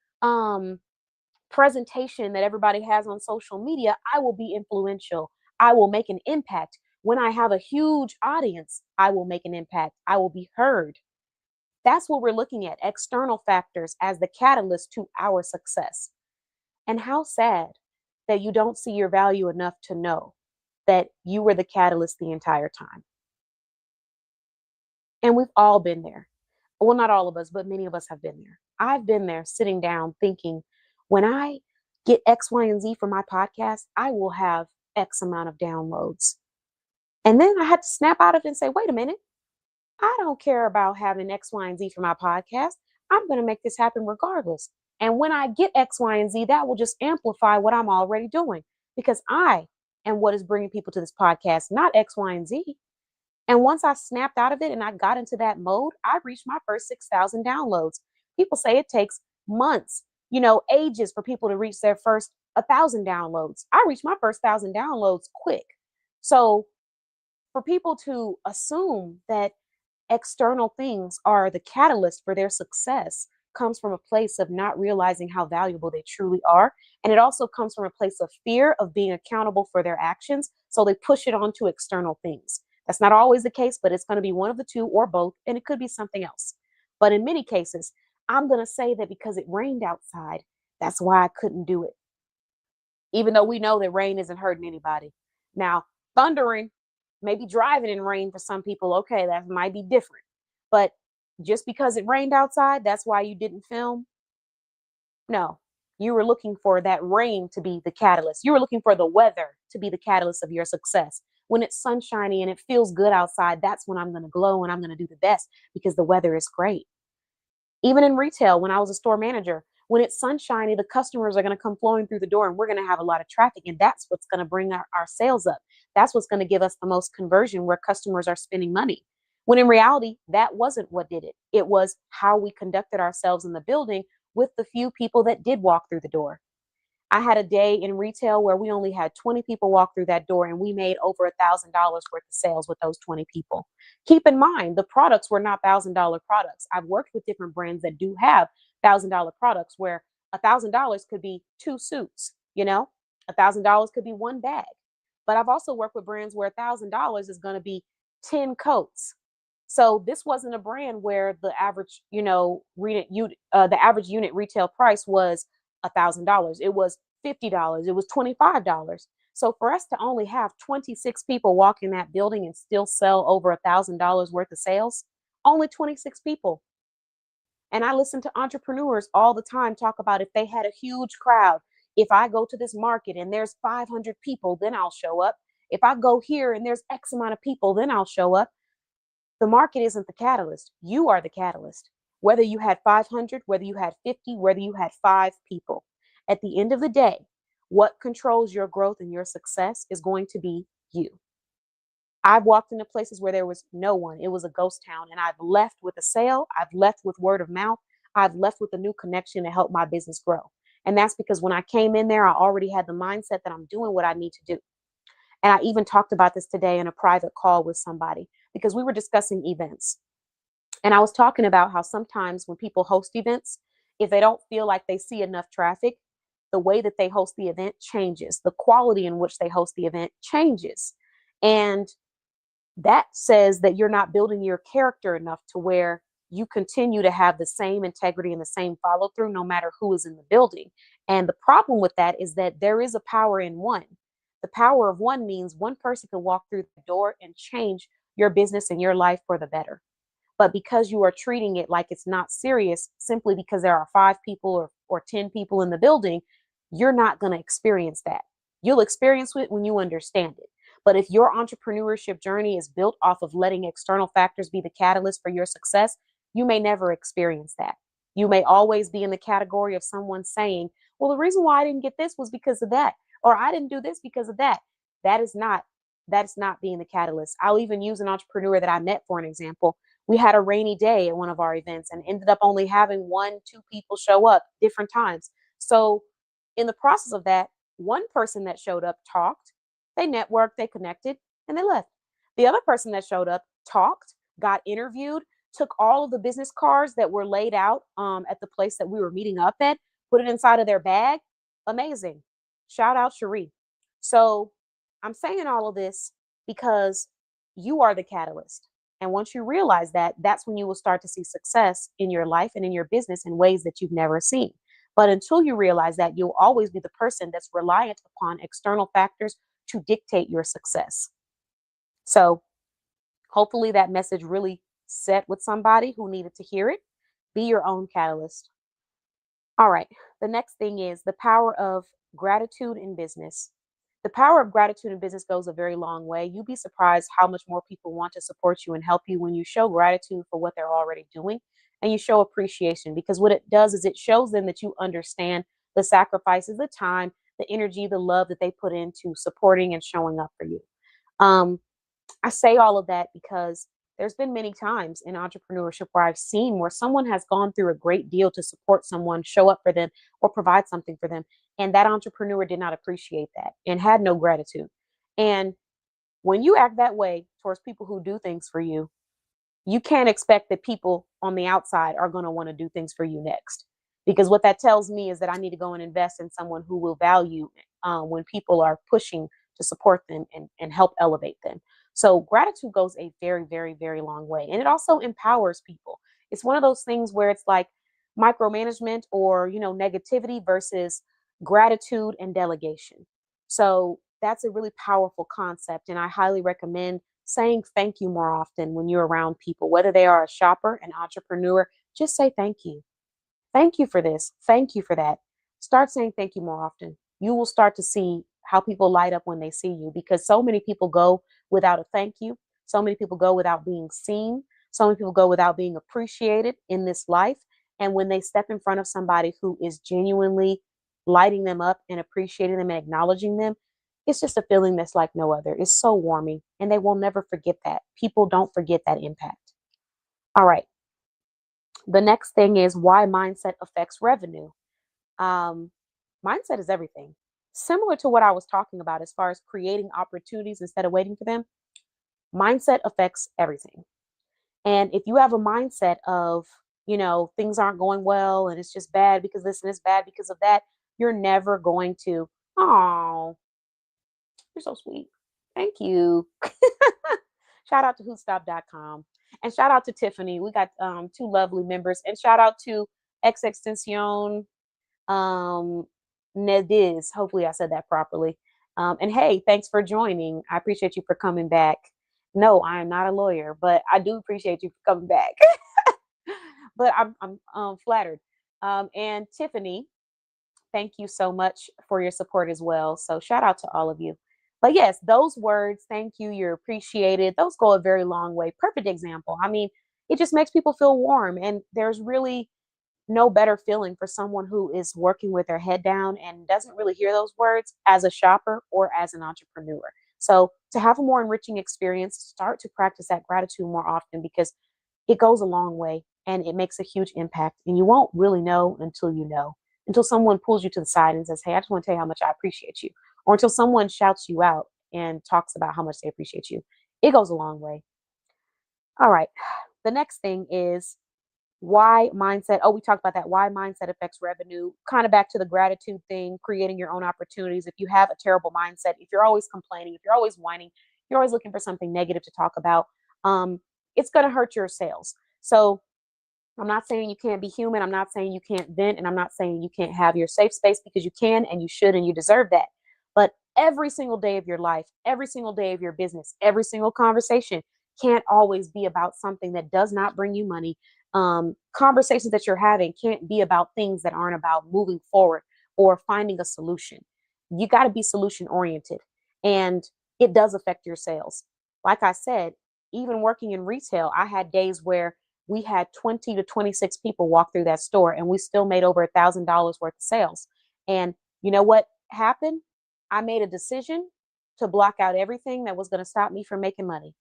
A: presentation that everybody has on social media, I will be influential. I will make an impact. When I have a huge audience, I will make an impact. I will be heard. That's what we're looking at, external factors as the catalyst to our success. And how sad that you don't see your value enough to know that you were the catalyst the entire time. And we've all been there. Well, not all of us, but many of us have been there. I've been there sitting down thinking, when I get X, Y, and Z for my podcast, I will have X amount of downloads. And then I had to snap out of it and say, wait a minute, I don't care about having X, Y, and Z for my podcast. I'm going to make this happen regardless. And when I get X, Y, and Z, that will just amplify what I'm already doing because I am what is bringing people to this podcast, not X, Y, and Z. And once I snapped out of it and I got into that mode, I reached my first 6,000 downloads. People say it takes months, ages for people to reach their first 1,000 downloads. I reached my first 1,000 downloads quick. So for people to assume that external things are the catalyst for their success comes from a place of not realizing how valuable they truly are. And it also comes from a place of fear of being accountable for their actions. So they push it onto external things. That's not always the case, but it's going to be one of the two or both, and it could be something else. But in many cases, I'm going to say that because it rained outside, that's why I couldn't do it. Even though we know that rain isn't hurting anybody. Now, thundering, maybe driving in rain for some people, okay, that might be different. But just because it rained outside, that's why you didn't film? No, you were looking for that rain to be the catalyst. You were looking for the weather to be the catalyst of your success. When it's sunshiny and it feels good outside, that's when I'm going to glow and I'm going to do the best because the weather is great. Even in retail, when I was a store manager, when it's sunshiny, the customers are going to come flowing through the door and we're going to have a lot of traffic. And that's what's going to bring our sales up. That's what's going to give us the most conversion where customers are spending money. When in reality, that wasn't what did it. It was how we conducted ourselves in the building with the few people that did walk through the door. I had a day in retail where we only had 20 people walk through that door and we made over $1,000 worth of sales with those 20 people. Keep in mind, the products were not $1,000 products. I've worked with different brands that do have $1,000 products where $1,000 could be 2 suits, $1,000 could be 1 bag. But I've also worked with brands where $1,000 is going to be 10 coats. So this wasn't a brand where the average, the average unit retail price was $1,000. It was $50. It was $25. So for us to only have 26 people walk in that building and still sell over $1,000 worth of sales, only 26 people. And I listen to entrepreneurs all the time talk about if they had a huge crowd, if I go to this market and there's 500 people, then I'll show up. If I go here and there's X amount of people, then I'll show up. The market isn't the catalyst. You are the catalyst. Whether you had 500, whether you had 50, whether you had 5 people. At the end of the day, what controls your growth and your success is going to be you. I've walked into places where there was no one. It was a ghost town. And I've left with a sale. I've left with word of mouth. I've left with a new connection to help my business grow. And that's because when I came in there, I already had the mindset that I'm doing what I need to do. And I even talked about this today in a private call with somebody because we were discussing events. And I was talking about how sometimes when people host events, if they don't feel like they see enough traffic, the way that they host the event changes. The quality in which they host the event changes. And that says that you're not building your character enough to where you continue to have the same integrity and the same follow through no matter who is in the building. And the problem with that is that there is a power in one. The power of one means one person can walk through the door and change your business and your life for the better. But because you are treating it like it's not serious, simply because there are 5 people or 10 people in the building, you're not going to experience that. You'll experience it when you understand it. But if your entrepreneurship journey is built off of letting external factors be the catalyst for your success, you may never experience that. You may always be in the category of someone saying, well, the reason why I didn't get this was because of that, or I didn't do this because of that. That is not being the catalyst. I'll even use an entrepreneur that I met for an example. We had a rainy day at one of our events and ended up only having 1, 2 people show up different times. So in the process of that, one person that showed up talked, they networked, they connected, and they left. The other person that showed up talked, got interviewed, took all of the business cards that were laid out at the place that we were meeting up at, put it inside of their bag. Amazing. Shout out Cherie. So I'm saying all of this because you are the catalyst. And once you realize that, that's when you will start to see success in your life and in your business in ways that you've never seen. But until you realize that, you'll always be the person that's reliant upon external factors to dictate your success. So hopefully that message really set with somebody who needed to hear it. Be your own catalyst. All right. The next thing is the power of gratitude in business. The power of gratitude in business goes a very long way. You'd be surprised how much more people want to support you and help you when you show gratitude for what they're already doing and you show appreciation, because what it does is it shows them that you understand the sacrifices, the time, the energy, the love that they put into supporting and showing up for you. Um, I say all of that because there's been many times in entrepreneurship where I've seen where someone has gone through a great deal to support someone, show up for them, or provide something for them. And that entrepreneur did not appreciate that and had no gratitude. And when you act that way towards people who do things for you, you can't expect that people on the outside are going to want to do things for you next. Because what that tells me is that I need to go and invest in someone who will value when people are pushing to support them and help elevate them. So gratitude goes a very, very, very long way. And it also empowers people. It's one of those things where it's like micromanagement or, negativity versus gratitude and delegation. So that's a really powerful concept. And I highly recommend saying thank you more often when you're around people, whether they are a shopper, an entrepreneur. Just say thank you. Thank you for this. Thank you for that. Start saying thank you more often. You will start to see how people light up when they see you, because so many people go without a thank you. So many people go without being seen. So many people go without being appreciated in this life. And when they step in front of somebody who is genuinely lighting them up and appreciating them and acknowledging them, it's just a feeling that's like no other. It's so warming, and they will never forget that. People don't forget that impact. All right. The next thing is why mindset affects revenue. Um, Mindset is everything. Similar to what I was talking about as far as creating opportunities instead of waiting for them, mindset affects everything. And if you have a mindset of, things aren't going well and it's just bad because this and it's bad because of that, you're never going to, oh, you're so sweet. Thank you. Shout out to whostop.com and shout out to Tiffany. We got 2 lovely members, and shout out to X Extension um Nediz. Hopefully I said that properly. And hey, thanks for joining. I appreciate you for coming back. No, I am not a lawyer, but I do appreciate you for coming back. But I'm flattered. And Tiffany, thank you so much for your support as well. So shout out to all of you. But yes, those words, thank you, you're appreciated, those go a very long way. Perfect example. I mean, it just makes people feel warm. And there's really no better feeling for someone who is working with their head down and doesn't really hear those words as a shopper or as an entrepreneur. So to have a more enriching experience, start to practice that gratitude more often, because it goes a long way and it makes a huge impact. And you won't really know, until someone pulls you to the side and says, hey, I just want to tell you how much I appreciate you. Or until someone shouts you out and talks about how much they appreciate you. It goes a long way. All right. The next thing is why mindset. Oh, we talked about that. Why mindset affects revenue. Kind of back to the gratitude thing, creating your own opportunities. If you have a terrible mindset, if you're always complaining, if you're always whining, you're always looking for something negative to talk about, it's going to hurt your sales. So I'm not saying you can't be human. I'm not saying you can't vent. And I'm not saying you can't have your safe space, because you can and you should and you deserve that. But every single day of your life, every single day of your business, every single conversation, can't always be about something that does not bring you money. Conversations that you're having can't be about things that aren't about moving forward or finding a solution. You got to be solution oriented, and it does affect your sales. Like I said, even working in retail, I had days where we had 20 to 26 people walk through that store and we still made over $1,000 worth of sales. And you know what happened? I made a decision to block out everything that was going to stop me from making money.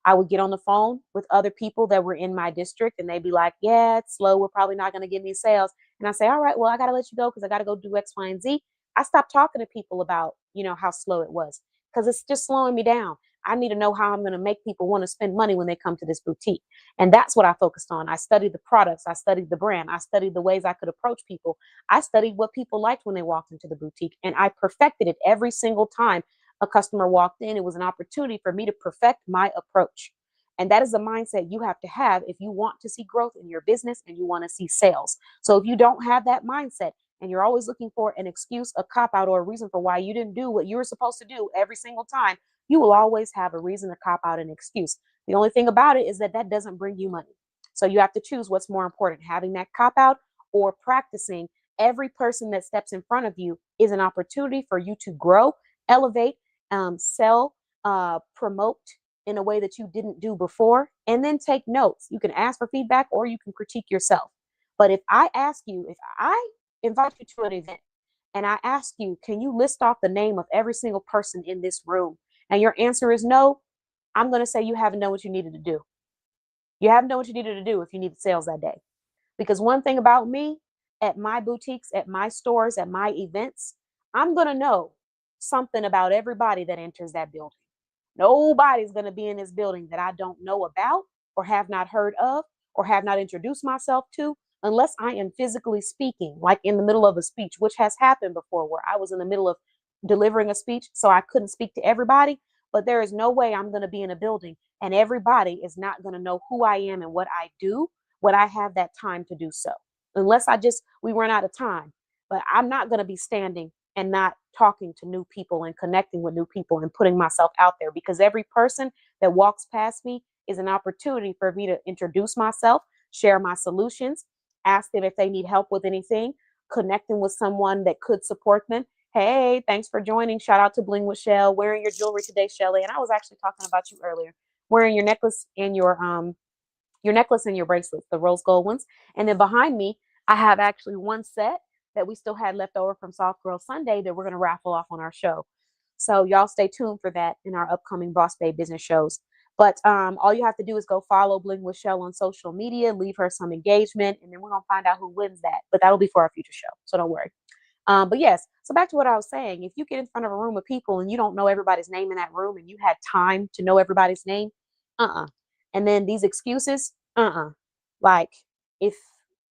A: I would get on the phone with other people that were in my district and they'd be like, yeah, it's slow. We're probably not going to get any sales. And I say, all right, well, I got to let you go because I got to go do X, Y, and Z. I stopped talking to people about, how slow it was because it's just slowing me down. I need to know how I'm going to make people want to spend money when they come to this boutique. And that's what I focused on. I studied the products. I studied the brand. I studied the ways I could approach people. I studied what people liked when they walked into the boutique. And I perfected it every single time a customer walked in. It was an opportunity for me to perfect my approach. And that is a mindset you have to have if you want to see growth in your business and you want to see sales. So if you don't have that mindset and you're always looking for an excuse, a cop out, or a reason for why you didn't do what you were supposed to do every single time, you will always have a reason to cop out, an excuse. The only thing about it is that that doesn't bring you money. So you have to choose what's more important, having that cop out or practicing. Every person that steps in front of you is an opportunity for you to grow, elevate, sell, promote in a way that you didn't do before, and then take notes. You can ask for feedback or you can critique yourself. But if I invite you to an event and I ask you, can you list off the name of every single person in this room? And your answer is no, I'm going to say you haven't done what you needed to do. You haven't done what you needed to do if you needed sales that day. Because one thing about me, at my boutiques, at my stores, at my events, I'm going to know something about everybody that enters that building. Nobody's going to be in this building that I don't know about or have not heard of or have not introduced myself to unless I am physically speaking, like in the middle of a speech, which has happened before where I was in the middle of delivering a speech, so I couldn't speak to everybody. But there is no way I'm going to be in a building and everybody is not going to know who I am and what I do when I have that time to do so. Unless we run out of time. But I'm not going to be standing and not talking to new people and connecting with new people and putting myself out there, because every person that walks past me is an opportunity for me to introduce myself, share my solutions, ask them if they need help with anything, connecting with someone that could support them. Hey, thanks for joining. Shout out to Bling with Shell. Wearing your jewelry today, Shelly. And I was actually talking about you earlier. Wearing your necklace and your bracelets, the rose gold ones. And then behind me, I have actually one set that we still had left over from Soft Girl Sunday that we're going to raffle off on our show. So y'all stay tuned for that in our upcoming Boss Babe business shows. But all you have to do is go follow Bling with Shell on social media, leave her some engagement, and then we're going to find out who wins that. But that'll be for our future show. So don't worry. But yes, so back to what I was saying. If you get in front of a room of people and you don't know everybody's name in that room and you had time to know everybody's name, and then these excuses, like if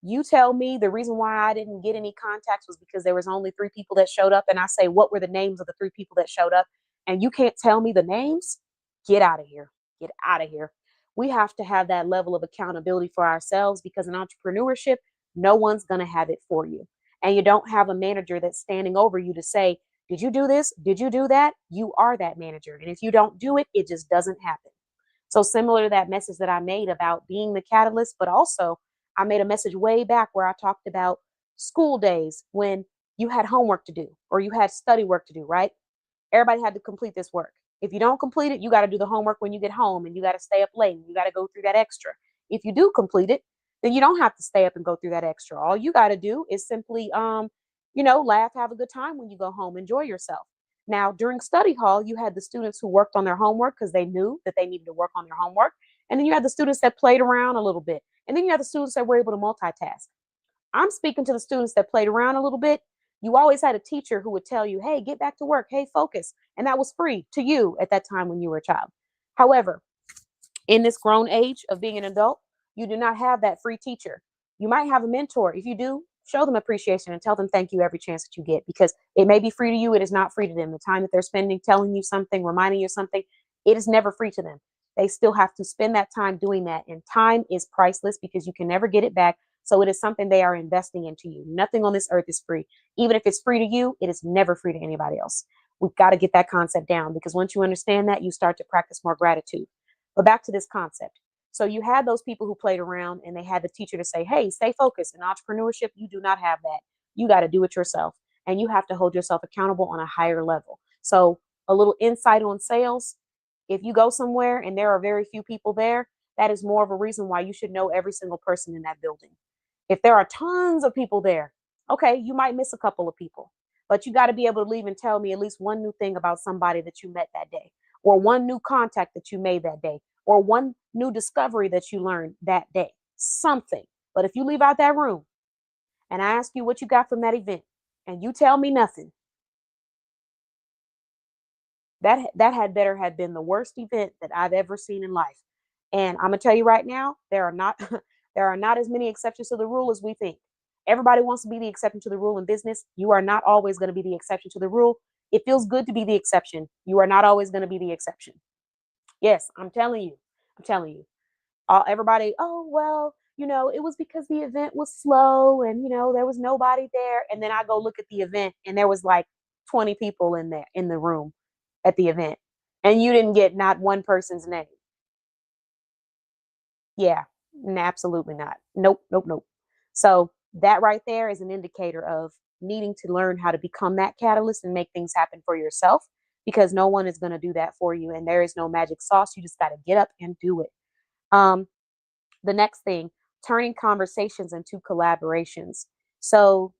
A: you tell me the reason why I didn't get any contacts was because there was only 3 people that showed up, and I say, what were the names of the 3 people that showed up? And you can't tell me the names, get out of here. Get out of here. We have to have that level of accountability for ourselves, because in entrepreneurship, no one's going to have it for you. And you don't have a manager that's standing over you to say, did you do this? Did you do that? You are that manager. And if you don't do it, it just doesn't happen. So similar to that message that I made about being the catalyst, but also I made a message way back where I talked about school days when you had homework to do or you had study work to do, right? Everybody had to complete this work. If you don't complete it, you got to do the homework when you get home, and you got to stay up late and you got to go through that extra. If you do complete it, then you don't have to stay up and go through that extra. All you got to do is simply, laugh, have a good time when you go home, enjoy yourself. Now, during study hall, you had the students who worked on their homework because they knew that they needed to work on their homework. And then you had the students that played around a little bit. And then you had the students that were able to multitask. I'm speaking to the students that played around a little bit. You always had a teacher who would tell you, hey, get back to work. Hey, focus. And that was free to you at that time when you were a child. However, in this grown age of being an adult, you do not have that free teacher. You might have a mentor. If you do, show them appreciation and tell them thank you every chance that you get, because it may be free to you. It is not free to them. The time that they're spending telling you something, reminding you something, it is never free to them. They still have to spend that time doing that. And time is priceless because you can never get it back. So it is something they are investing into you. Nothing on this earth is free. Even if it's free to you, it is never free to anybody else. We've got to get that concept down, because once you understand that, you start to practice more gratitude. But back to this concept. So you had those people who played around and they had the teacher to say, hey, stay focused. In entrepreneurship, you do not have that. You got to do it yourself and you have to hold yourself accountable on a higher level. So a little insight on sales. If you go somewhere and there are very few people there, that is more of a reason why you should know every single person in that building. If there are tons of people there, okay, you might miss a couple of people, but you got to be able to leave and tell me at least one new thing about somebody that you met that day, or one new contact that you made that day, or one new discovery that you learned that day, something. But if you leave out that room and I ask you what you got from that event and you tell me nothing, that had better have been the worst event that I've ever seen in life. And I'm gonna tell you right now, there are not there are not as many exceptions to the rule as we think. Everybody wants to be the exception to the rule in business. You are not always going to be the exception to the rule. It feels good to be the exception. You are not always going to be the exception. Yes, I'm telling you. I'm telling you. Everybody, oh well, it was because the event was slow and there was nobody there. And then I go look at the event and there was like 20 people in there in the room at the event, and you didn't get not one person's name. Yeah, absolutely not. Nope, nope, nope. So that right there is an indicator of needing to learn how to become that catalyst and make things happen for yourself, because no one is going to do that for you and there is no magic sauce. You just got to get up and do it. Um, the next thing, turning conversations into collaborations. So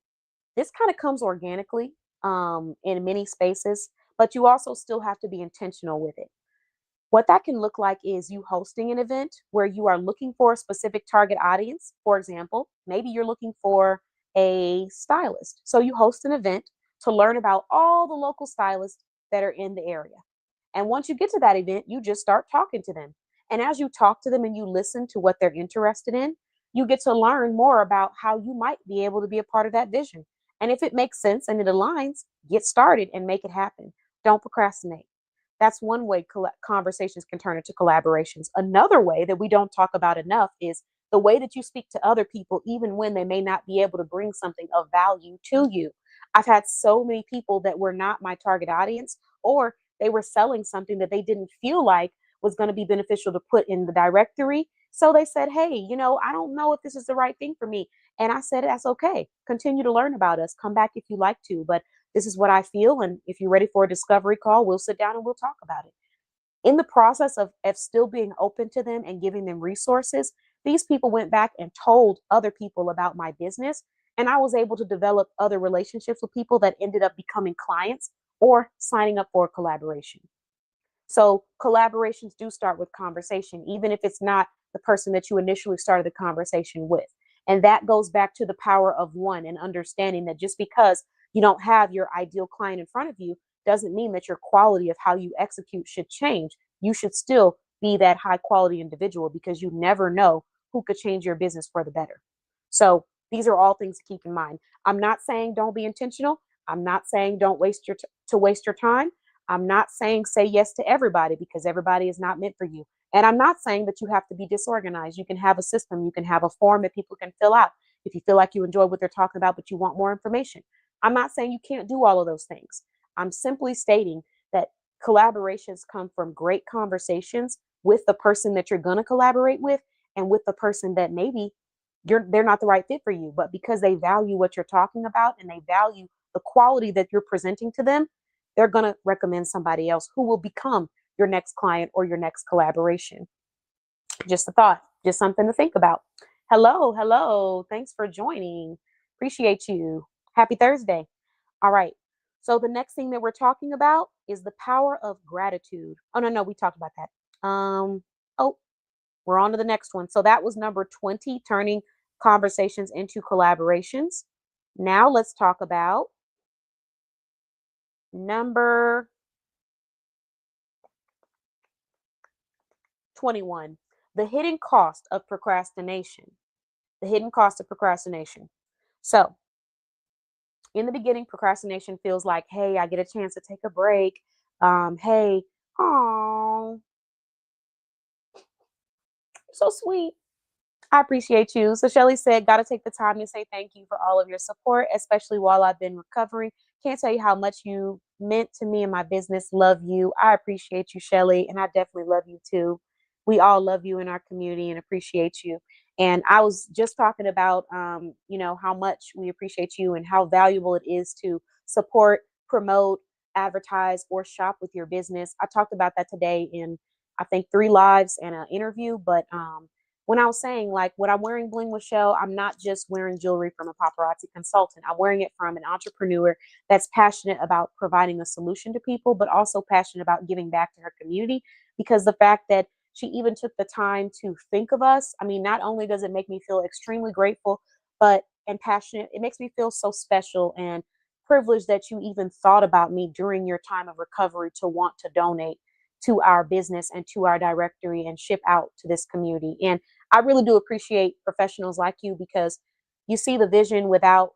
A: this kind of comes organically in many spaces, but you also still have to be intentional with it. What that can look like is you hosting an event where you are looking for a specific target audience. For example, maybe you're looking for a stylist. So you host an event to learn about all the local stylists that are in the area. And once you get to that event, you just start talking to them. And as you talk to them and you listen to what they're interested in, you get to learn more about how you might be able to be a part of that vision. And if it makes sense and it aligns, get started and make it happen. Don't procrastinate. That's one way conversations can turn into collaborations. Another way that we don't talk about enough is the way that you speak to other people, even when they may not be able to bring something of value to you. I've had so many people that were not my target audience, or they were selling something that they didn't feel like was going to be beneficial to put in the directory. So they said, hey, I don't know if this is the right thing for me. And I said, that's okay. Continue to learn about us. Come back if you like to. But this is what I feel. And if you're ready for a discovery call, we'll sit down and we'll talk about it. In the process of still being open to them and giving them resources, these people went back and told other people about my business. And I was able to develop other relationships with people that ended up becoming clients or signing up for a collaboration. So collaborations do start with conversation, even if it's not the person that you initially started the conversation with. And that goes back to the power of one and understanding that just because you don't have your ideal client in front of you doesn't mean that your quality of how you execute should change. You should still be that high quality individual, because you never know who could change your business for the better. So these are all things to keep in mind. I'm not saying don't be intentional. I'm not saying don't waste your time. I'm not saying say yes to everybody, because everybody is not meant for you. And I'm not saying that you have to be disorganized. You can have a system, you can have a form that people can fill out if you feel like you enjoy what they're talking about, but you want more information. I'm not saying you can't do all of those things. I'm simply stating that collaborations come from great conversations with the person that you're going to collaborate with, and with the person that maybe they're not the right fit for you, but because they value what you're talking about and they value the quality that you're presenting to them, they're going to recommend somebody else who will become your next client or your next collaboration. Just a thought, just something to think about. Hello, hello. Thanks for joining. Appreciate you. Happy Thursday. All right. So the next thing that we're talking about is the power of gratitude. Oh no, no, we talked about that. Oh, we're on to the next one. So that was number 20, turning conversations into collaborations. Now let's talk about number 21, the hidden cost of procrastination. The hidden cost of procrastination. So, in the beginning, procrastination feels like, hey, I get a chance to take a break. Hey, oh, so sweet. I appreciate you. So Shelly said, got to take the time to say thank you for all of your support, especially while I've been recovering. Can't tell you how much you meant to me and my business. Love you. I appreciate you, Shelly, and I definitely love you too. We all love you in our community and appreciate you. And I was just talking about, how much we appreciate you and how valuable it is to support, promote, advertise, or shop with your business. I talked about that today in, I think, three lives and an interview. But when I was saying, like, when I'm wearing Bling with Shell, I'm not just wearing jewelry from a paparazzi consultant. I'm wearing it from an entrepreneur that's passionate about providing a solution to people, but also passionate about giving back to her community. Because the fact that she even took the time to think of us, I mean, not only does it make me feel extremely grateful, but and passionate, it makes me feel so special and privileged that you even thought about me during your time of recovery to want to donate to our business and to our directory and ship out to this community. And I really do appreciate professionals like you, because you see the vision without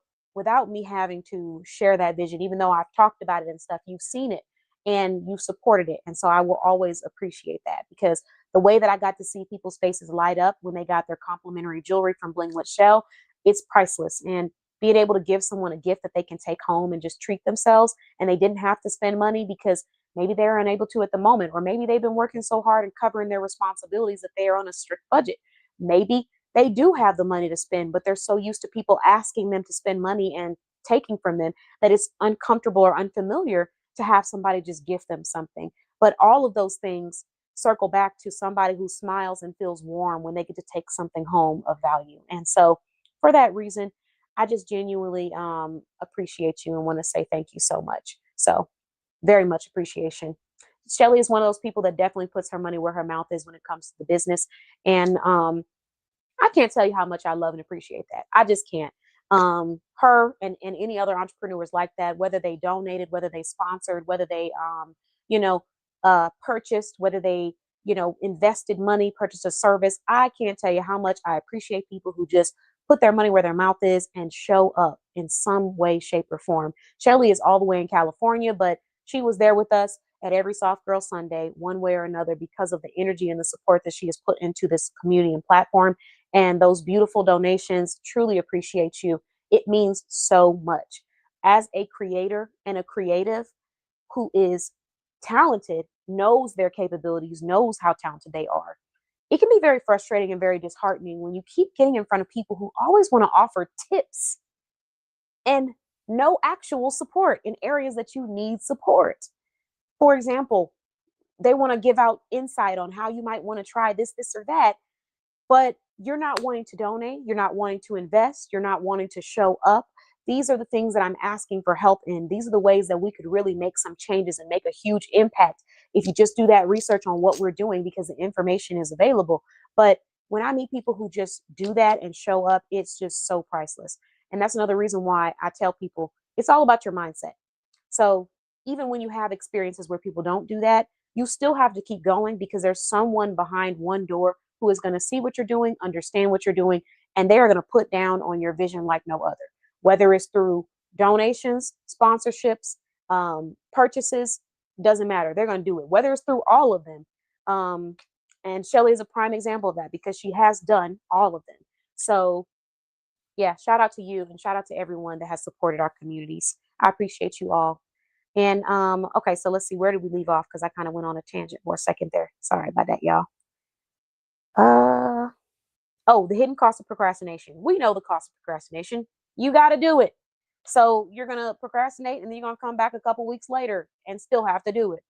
A: me having to share that vision. Even though I've talked about it and stuff, you've seen it and you've supported it. And so I will always appreciate that, because the way that I got to see people's faces light up when they got their complimentary jewelry from Bling with Shell, it's priceless. And being able to give someone a gift that they can take home and just treat themselves, and they didn't have to spend money because maybe they're unable to at the moment, or maybe they've been working so hard and covering their responsibilities that they are on a strict budget. Maybe they do have the money to spend, but they're so used to people asking them to spend money and taking from them that it's uncomfortable or unfamiliar to have somebody just gift them something. But all of those things circle back to somebody who smiles and feels warm when they get to take something home of value. And so, for that reason, I just genuinely appreciate you and want to say thank you so much. So, very much appreciation. Shelly is one of those people that definitely puts her money where her mouth is when it comes to the business. And I can't tell you how much I love and appreciate that. I just can't. Her and any other entrepreneurs like that, whether they donated, whether they sponsored, whether they, you know, purchased, whether they, invested money, purchased a service. I can't tell you how much I appreciate people who just put their money where their mouth is and show up in some way, shape, or form. Shelly is all the way in California, but she was there with us at every Soft Girl Sunday, one way or another, because of the energy and the support that she has put into this community and platform. And those beautiful donations, truly appreciate you. It means so much. As a creator and a creative who is talented, knows their capabilities, knows how talented they are, it can be very frustrating and very disheartening when you keep getting in front of people who always want to offer tips and no actual support in areas that you need support. For example, they want to give out insight on how you might want to try this, or that, but you're not wanting to donate, you're not wanting to invest, you're not wanting to show up. These are the things that I'm asking for help in. These are the ways that we could really make some changes and make a huge impact if you just do that research on what we're doing, because the information is available. But when I meet people who just do that and show up, it's just so priceless. And that's another reason why I tell people it's all about your mindset. So even when you have experiences where people don't do that, you still have to keep going, because there's someone behind one door who is going to see what you're doing, understand what you're doing, and they are going to put down on your vision like no other, whether it's through donations, sponsorships, purchases, doesn't matter. They're going to do it, whether it's through all of them. And Shelly is a prime example of that, because she has done all of them. So yeah, shout out to you and shout out to everyone that has supported our communities. I appreciate you all. And okay, so let's see, where did we leave off? Because I kind of went on a tangent for a second there. Sorry about that, y'all. Uh oh, the hidden cost of procrastination. We know the cost of procrastination. You got to do it. So you're gonna procrastinate, and then you're gonna come back a couple weeks later and still have to do it.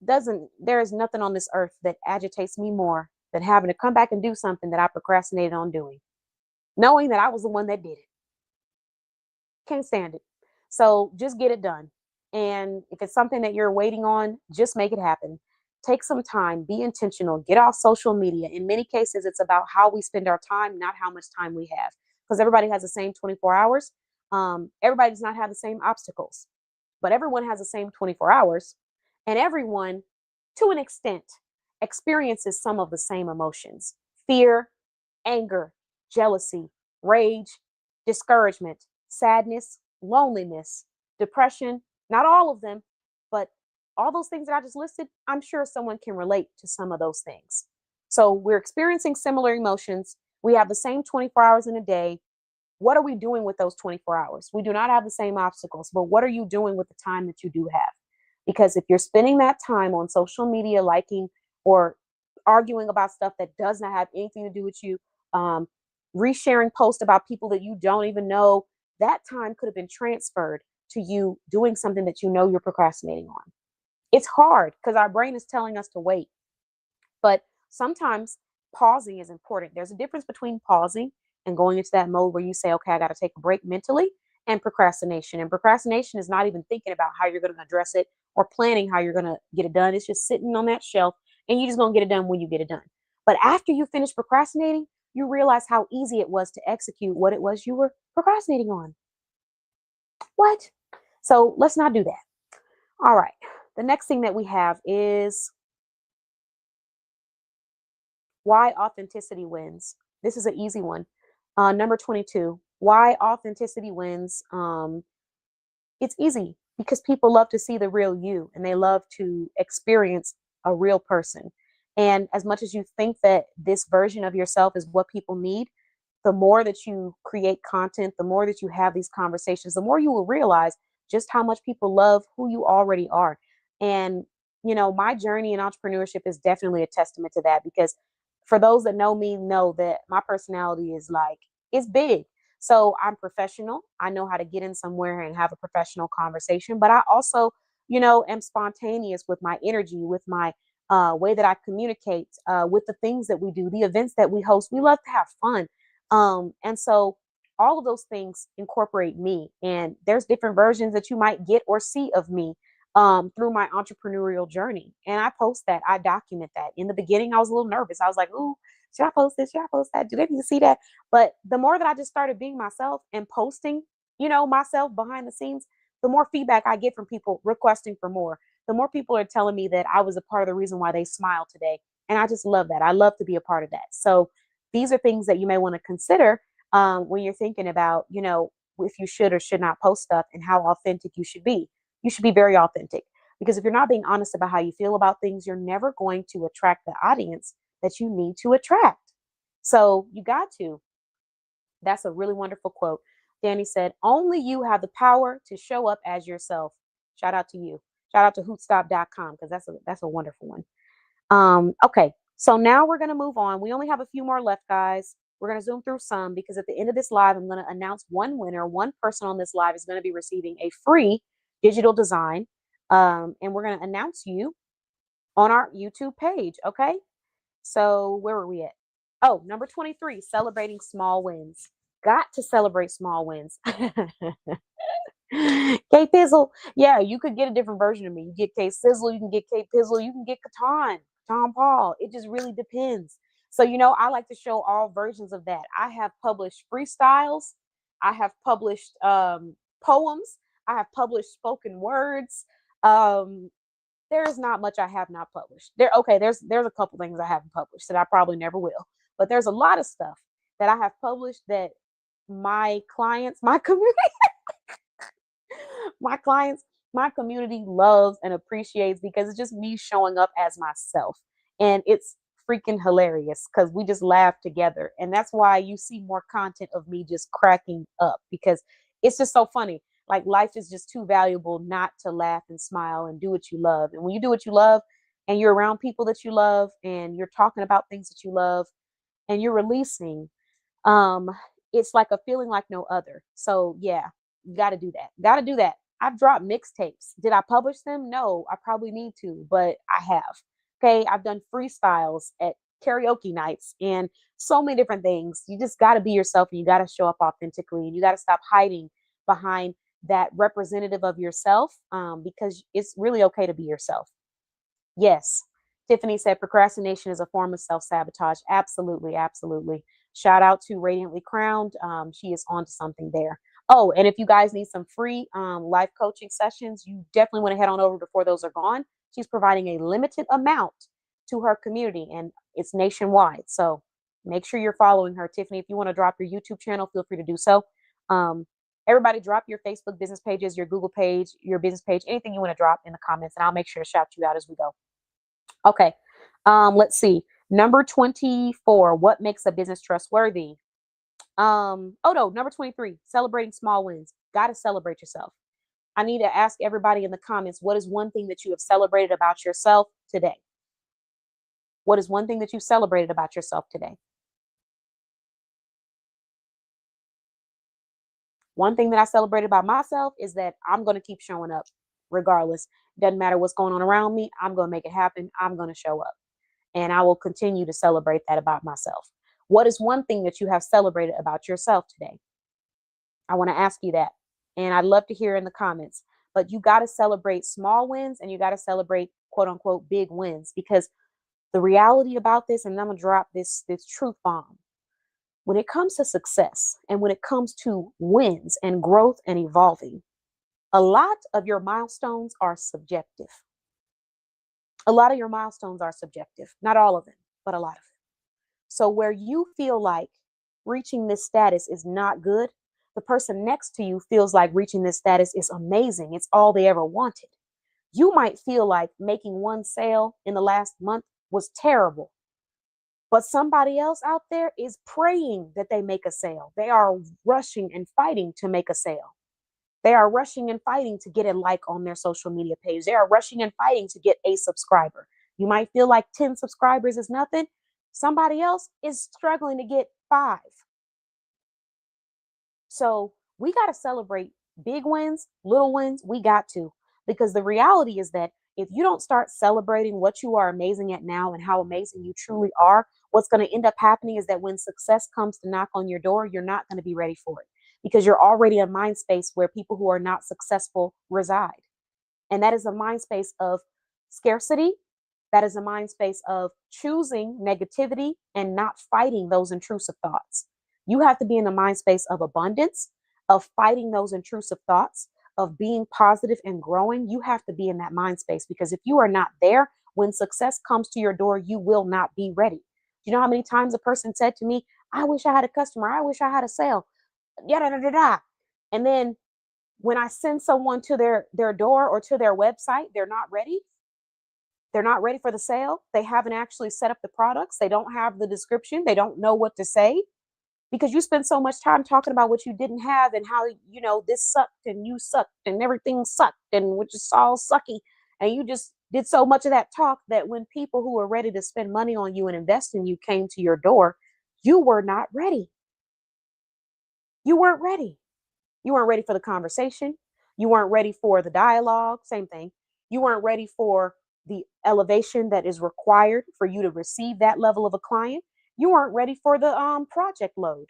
A: Doesn't There is nothing on this earth that agitates me more than having to come back and do something that I procrastinated on doing, knowing that I was the one that did it. Can't stand it. So just get it done. And if it's something that you're waiting on, just make it happen. Take some time, be intentional, get off social media. In many cases, it's about how we spend our time, not how much time we have. Because everybody has the same 24 hours. Everybody does not have the same obstacles, but everyone has the same 24 hours. And everyone, to an extent, experiences some of the same emotions: fear, anger, jealousy, rage, discouragement, sadness, loneliness, depression. Not all of them, but all those things that I just listed, I'm sure someone can relate to some of those things. So we're experiencing similar emotions. We have the same 24 hours in a day. What are we doing with those 24 hours? We do not have the same obstacles, but what are you doing with the time that you do have? Because if you're spending that time on social media, liking or arguing about stuff that does not have anything to do with you, um, resharing posts about people that you don't even know, that time could have been transferred to you doing something that you know you're procrastinating on. It's hard because our brain is telling us to wait, but sometimes pausing is important. There's a difference between pausing and going into that mode where you say, okay, I got to take a break mentally, and procrastination. And procrastination is not even thinking about how you're going to address it or planning how you're going to get it done. It's just sitting on that shelf and you're just going to get it done when you get it done. But after you finish procrastinating, you realize how easy it was to execute what it was you were procrastinating on. What? So let's not do that. All right. The next thing that we have is why authenticity wins. This is an easy one. Number 22, why authenticity wins. It's easy because people love to see the real you and they love to experience a real person. And as much as you think that this version of yourself is what people need, the more that you create content, the more that you have these conversations, the more you will realize just how much people love who you already are. And, my journey in entrepreneurship is definitely a testament to that because for those that know me, know that my personality is like, it's big. So I'm professional. I know how to get in somewhere and have a professional conversation, but I also, am spontaneous with my energy, with my way that I communicate, with the things that we do, the events that we host. We love to have fun. And so all of those things incorporate me. And there's different versions that you might get or see of me through my entrepreneurial journey. And I post that, I document that. In the beginning, I was a little nervous. I was like, ooh, should I post this? Should I post that? Do they need to see that? But the more that I just started being myself and posting, myself behind the scenes, the more feedback I get from people requesting for more. The more people are telling me that I was a part of the reason why they smiled today. And I just love that. I love to be a part of that. So these are things that you may want to consider when you're thinking about, if you should or should not post stuff and how authentic you should be. You should be very authentic because if you're not being honest about how you feel about things, you're never going to attract the audience that you need to attract. So you got to. That's a really wonderful quote. Danny said, only you have the power to show up as yourself. Shout out to you. Shout out to hootstop.com because that's a wonderful one. Okay, so now we're going to move on. We only have a few more left, guys. We're going to zoom through some because at the end of this live, I'm going to announce one winner. One person on this live is going to be receiving a free digital design. And we're going to announce you on our YouTube page. Okay, so where were we at? Oh, number 23, celebrating small wins. Got to celebrate small wins. K Pizzle. Yeah, you could get a different version of me. You get K Sizzle, you can get K Pizzle, you can get Catan, Tom Paul. It just really depends. So, I like to show all versions of that. I have published freestyles, I have published poems, I have published spoken words. Um, there is not much I have not published. There's a couple things I haven't published that I probably never will. But there's a lot of stuff that I have published that my clients, my community my clients, my community loves and appreciates because it's just me showing up as myself. And it's freaking hilarious because we just laugh together. And that's why you see more content of me just cracking up because it's just so funny. Like life is just too valuable not to laugh and smile and do what you love. And when you do what you love and you're around people that you love and you're talking about things that you love and you're releasing, um, it's like a feeling like no other. So yeah, you got to do that. Got to do that. I've dropped mixtapes. Did I publish them? No, I probably need to, but I have. Okay, I've done freestyles at karaoke nights and so many different things. You just got to be yourself and you got to show up authentically and you got to stop hiding behind that representative of yourself because it's really okay to be yourself. Yes. Tiffany said procrastination is a form of self sabotage. Absolutely. Absolutely. Shout out to Radiantly Crowned. She is on to something there. Oh, and if you guys need some free life coaching sessions, you definitely want to head on over before those are gone. She's providing a limited amount to her community and it's nationwide. So make sure you're following her. Tiffany, if you want to drop your YouTube channel, feel free to do so. Um, Everybody drop your Facebook business pages, your Google page, your business page, anything you want to drop in the comments, and I'll make sure to shout you out as we go. Okay. Let's see. Number 24, what makes a business trustworthy? Oh no, number 23, celebrating small wins. Got to celebrate yourself. I need to ask everybody in the comments, what is one thing that you have celebrated about yourself today? What is one thing that you celebrated about yourself today? One thing that I celebrated about myself is that I'm going to keep showing up regardless. Doesn't matter what's going on around me. I'm going to make it happen. I'm going to show up. And I will continue to celebrate that about myself. What is one thing that you have celebrated about yourself today? I want to ask you that. And I'd love to hear in the comments. But you got to celebrate small wins and you got to celebrate quote unquote big wins, because the reality about this, and I'm going to drop this truth bomb. When it comes to success and when it comes to wins and growth and evolving, a lot of your milestones are subjective. A lot of your milestones are subjective, not all of them, but a lot of them. So where you feel like reaching this status is not good, the person next to you feels like reaching this status is amazing. It's all they ever wanted. You might feel like making one sale in the last month was terrible, but somebody else out there is praying that they make a sale. They are rushing and fighting to make a sale. They are rushing and fighting to get a like on their social media page. They are rushing and fighting to get a subscriber. You might feel like 10 subscribers is nothing. Somebody else is struggling to get 5. So we got to celebrate big wins, little wins. We got to, because the reality is that if you don't start celebrating what you are amazing at now and how amazing you truly are, what's going to end up happening is that when success comes to knock on your door, you're not going to be ready for it, because you're already in a mind space where people who are not successful reside. And that is a mind space of scarcity. That is a mind space of choosing negativity and not fighting those intrusive thoughts. You have to be in the mind space of abundance, of fighting those intrusive thoughts, of being positive and growing. You have to be in that mind space, because if you are not there, when success comes to your door, you will not be ready. Do you know how many times a person said to me, I wish I had a customer. I wish I had a sale. Yada, da, da, da. And then when I send someone to their door or to their website, they're not ready. They're not ready for the sale. They haven't actually set up the products. They don't have the description. They don't know what to say, because you spend so much time talking about what you didn't have and how, this sucked and you sucked and everything sucked and which is all sucky. And you just did so much of that talk that when people who were ready to spend money on you and invest in you came to your door, you were not ready. You weren't ready. You weren't ready for the conversation. You weren't ready for the dialogue. Same thing. You weren't ready for the elevation that is required for you to receive that level of a client. You weren't ready for the project load.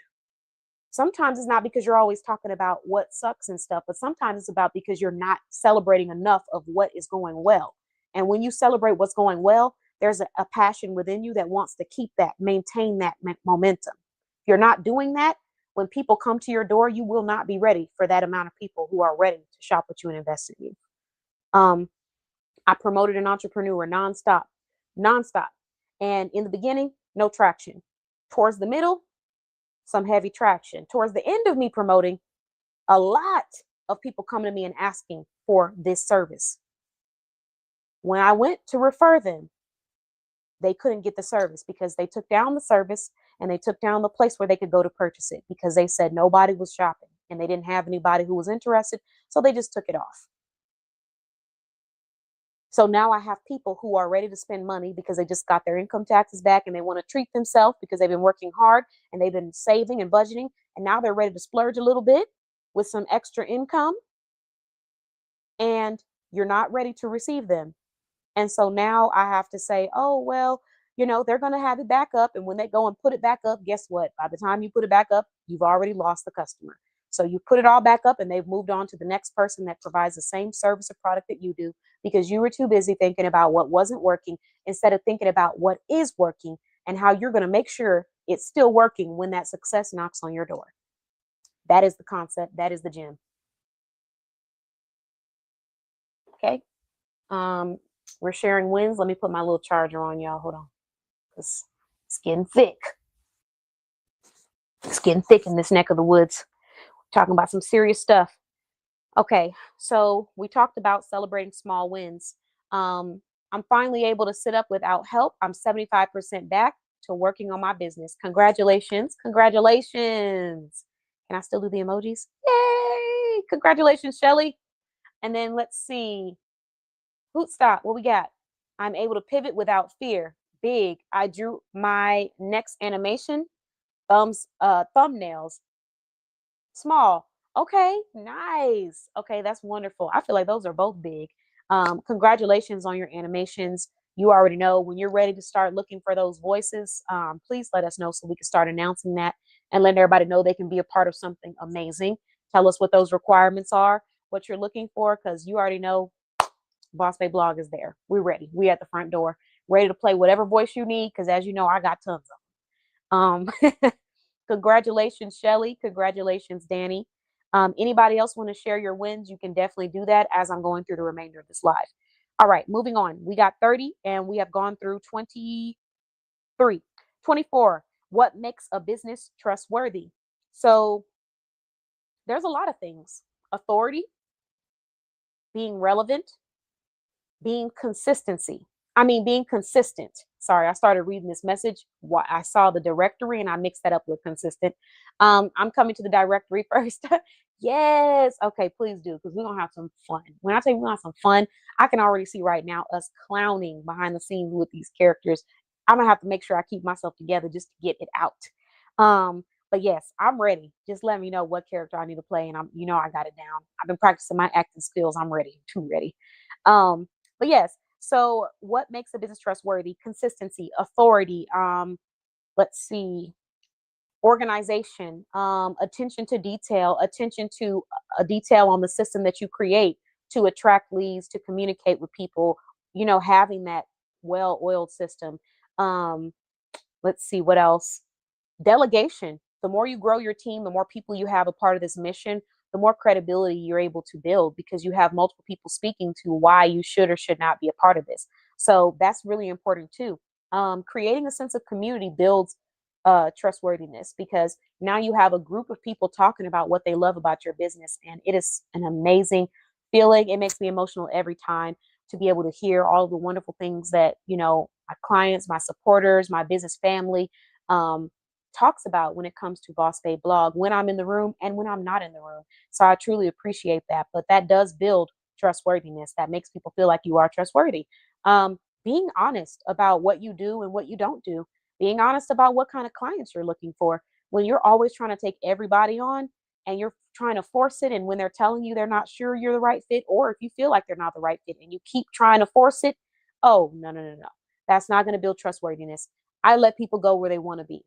A: Sometimes it's not because you're always talking about what sucks and stuff, but sometimes it's about because you're not celebrating enough of what is going well. And when you celebrate what's going well, there's a passion within you that wants to keep that, maintain that momentum. If you're not doing that, when people come to your door, you will not be ready for that amount of people who are ready to shop with you and invest in you. I promoted an entrepreneur nonstop. And in the beginning, no traction. Towards the middle, some heavy traction. Towards the end of me promoting, a lot of people coming to me and asking for this service. When I went to refer them, they couldn't get the service because they took down the service and they took down the place where they could go to purchase it, because they said nobody was shopping and they didn't have anybody who was interested. So they just took it off. So now I have people who are ready to spend money because they just got their income taxes back and they want to treat themselves because they've been working hard and they've been saving and budgeting. And now they're ready to splurge a little bit with some extra income. And you're not ready to receive them. And so now I have to say, oh, well, they're going to have it back up. And when they go and put it back up, guess what? By the time you put it back up, you've already lost the customer. So you put it all back up and they've moved on to the next person that provides the same service or product that you do, because you were too busy thinking about what wasn't working instead of thinking about what is working and how you're going to make sure it's still working when that success knocks on your door. That is the concept. That is the gem. Okay. We're sharing wins. Let me put my little charger on, y'all. Hold on. It's getting thick. It's getting thick in this neck of the woods. Talking about some serious stuff. Okay, so we talked about celebrating small wins. I'm finally able to sit up without help. I'm 75% back to working on my business. Congratulations. Congratulations. Can I still do the emojis? Yay. Congratulations, Shelly. And then let's see. Hootstop, what we got? I'm able to pivot without fear. big. I drew my next animation, thumbnails, small. Okay, nice. Okay, that's wonderful. I feel like those are both big. Congratulations on your animations. You already know when you're ready to start looking for those voices, please let us know so we can start announcing that and letting everybody know they can be a part of something amazing. Tell us what those requirements are, what you're looking for, because you already know Boss Bay Blog is there. We're ready. We at the front door, ready to play whatever voice you need, because as you know, I got tons of them. Congratulations, Shelly. Congratulations, Danny. Anybody else want to share your wins? You can definitely do that as I'm going through the remainder of this live. All right, moving on. We got 30 and we have gone through 23. 24. What makes a business trustworthy? So there's a lot of things. Authority, being relevant, being consistency. Being consistent. Sorry, I started reading this message. I saw the directory and I mixed that up with consistent. I'm coming to the directory first. Yes. Okay, please do, because we're gonna have some fun. When I say we're gonna have some fun, I can already see right now us clowning behind the scenes with these characters. I'm gonna have to make sure I keep myself together just to get it out. But yes, I'm ready. Just let me know what character I need to play, and I got it down. I've been practicing my acting skills. I'm ready. Too ready. But yes, so what makes a business trustworthy? Consistency, authority, let's see, organization, attention to detail, attention to a detail on the system that you create to attract leads, to communicate with people, having that well-oiled system. Um, let's see what else. Delegation. The more you grow your team, the more people you have a part of this mission, the more credibility you're able to build, because you have multiple people speaking to why you should or should not be a part of this. So that's really important too. Creating a sense of community builds trustworthiness, because now you have a group of people talking about what they love about your business, and it is an amazing feeling. It makes me emotional every time to be able to hear all the wonderful things that my clients, my supporters, my business family um, talks about when it comes to Boss Bay Blog, when I'm in the room and when I'm not in the room. So I truly appreciate that. But that does build trustworthiness. That makes people feel like you are trustworthy. Being honest about what you do and what you don't do, being honest about what kind of clients you're looking for. When you're always trying to take everybody on and you're trying to force it, and when they're telling you they're not sure you're the right fit, or if you feel like they're not the right fit and you keep trying to force it, oh, no, no, no, no. That's not going to build trustworthiness. I let people go where they want to be,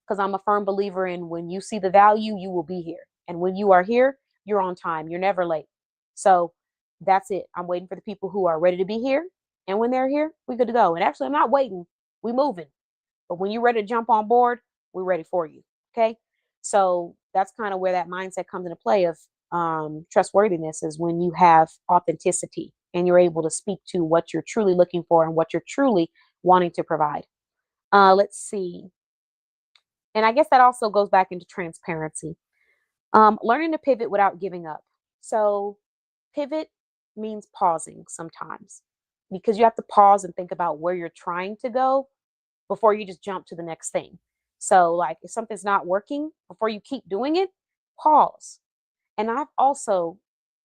A: because I'm a firm believer in when you see the value, you will be here. And when you are here, you're on time. You're never late. So that's it. I'm waiting for the people who are ready to be here. And when they're here, we're good to go. And actually, I'm not waiting. We moving. But when you're ready to jump on board, we're ready for you. Okay. So that's kind of where that mindset comes into play of trustworthiness, is when you have authenticity and you're able to speak to what you're truly looking for and what you're truly wanting to provide. Let's see. And I guess that also goes back into transparency. Learning to pivot without giving up. So, pivot means pausing sometimes, because you have to pause and think about where you're trying to go before you just jump to the next thing. So, like if something's not working, before you keep doing it, pause. And I've also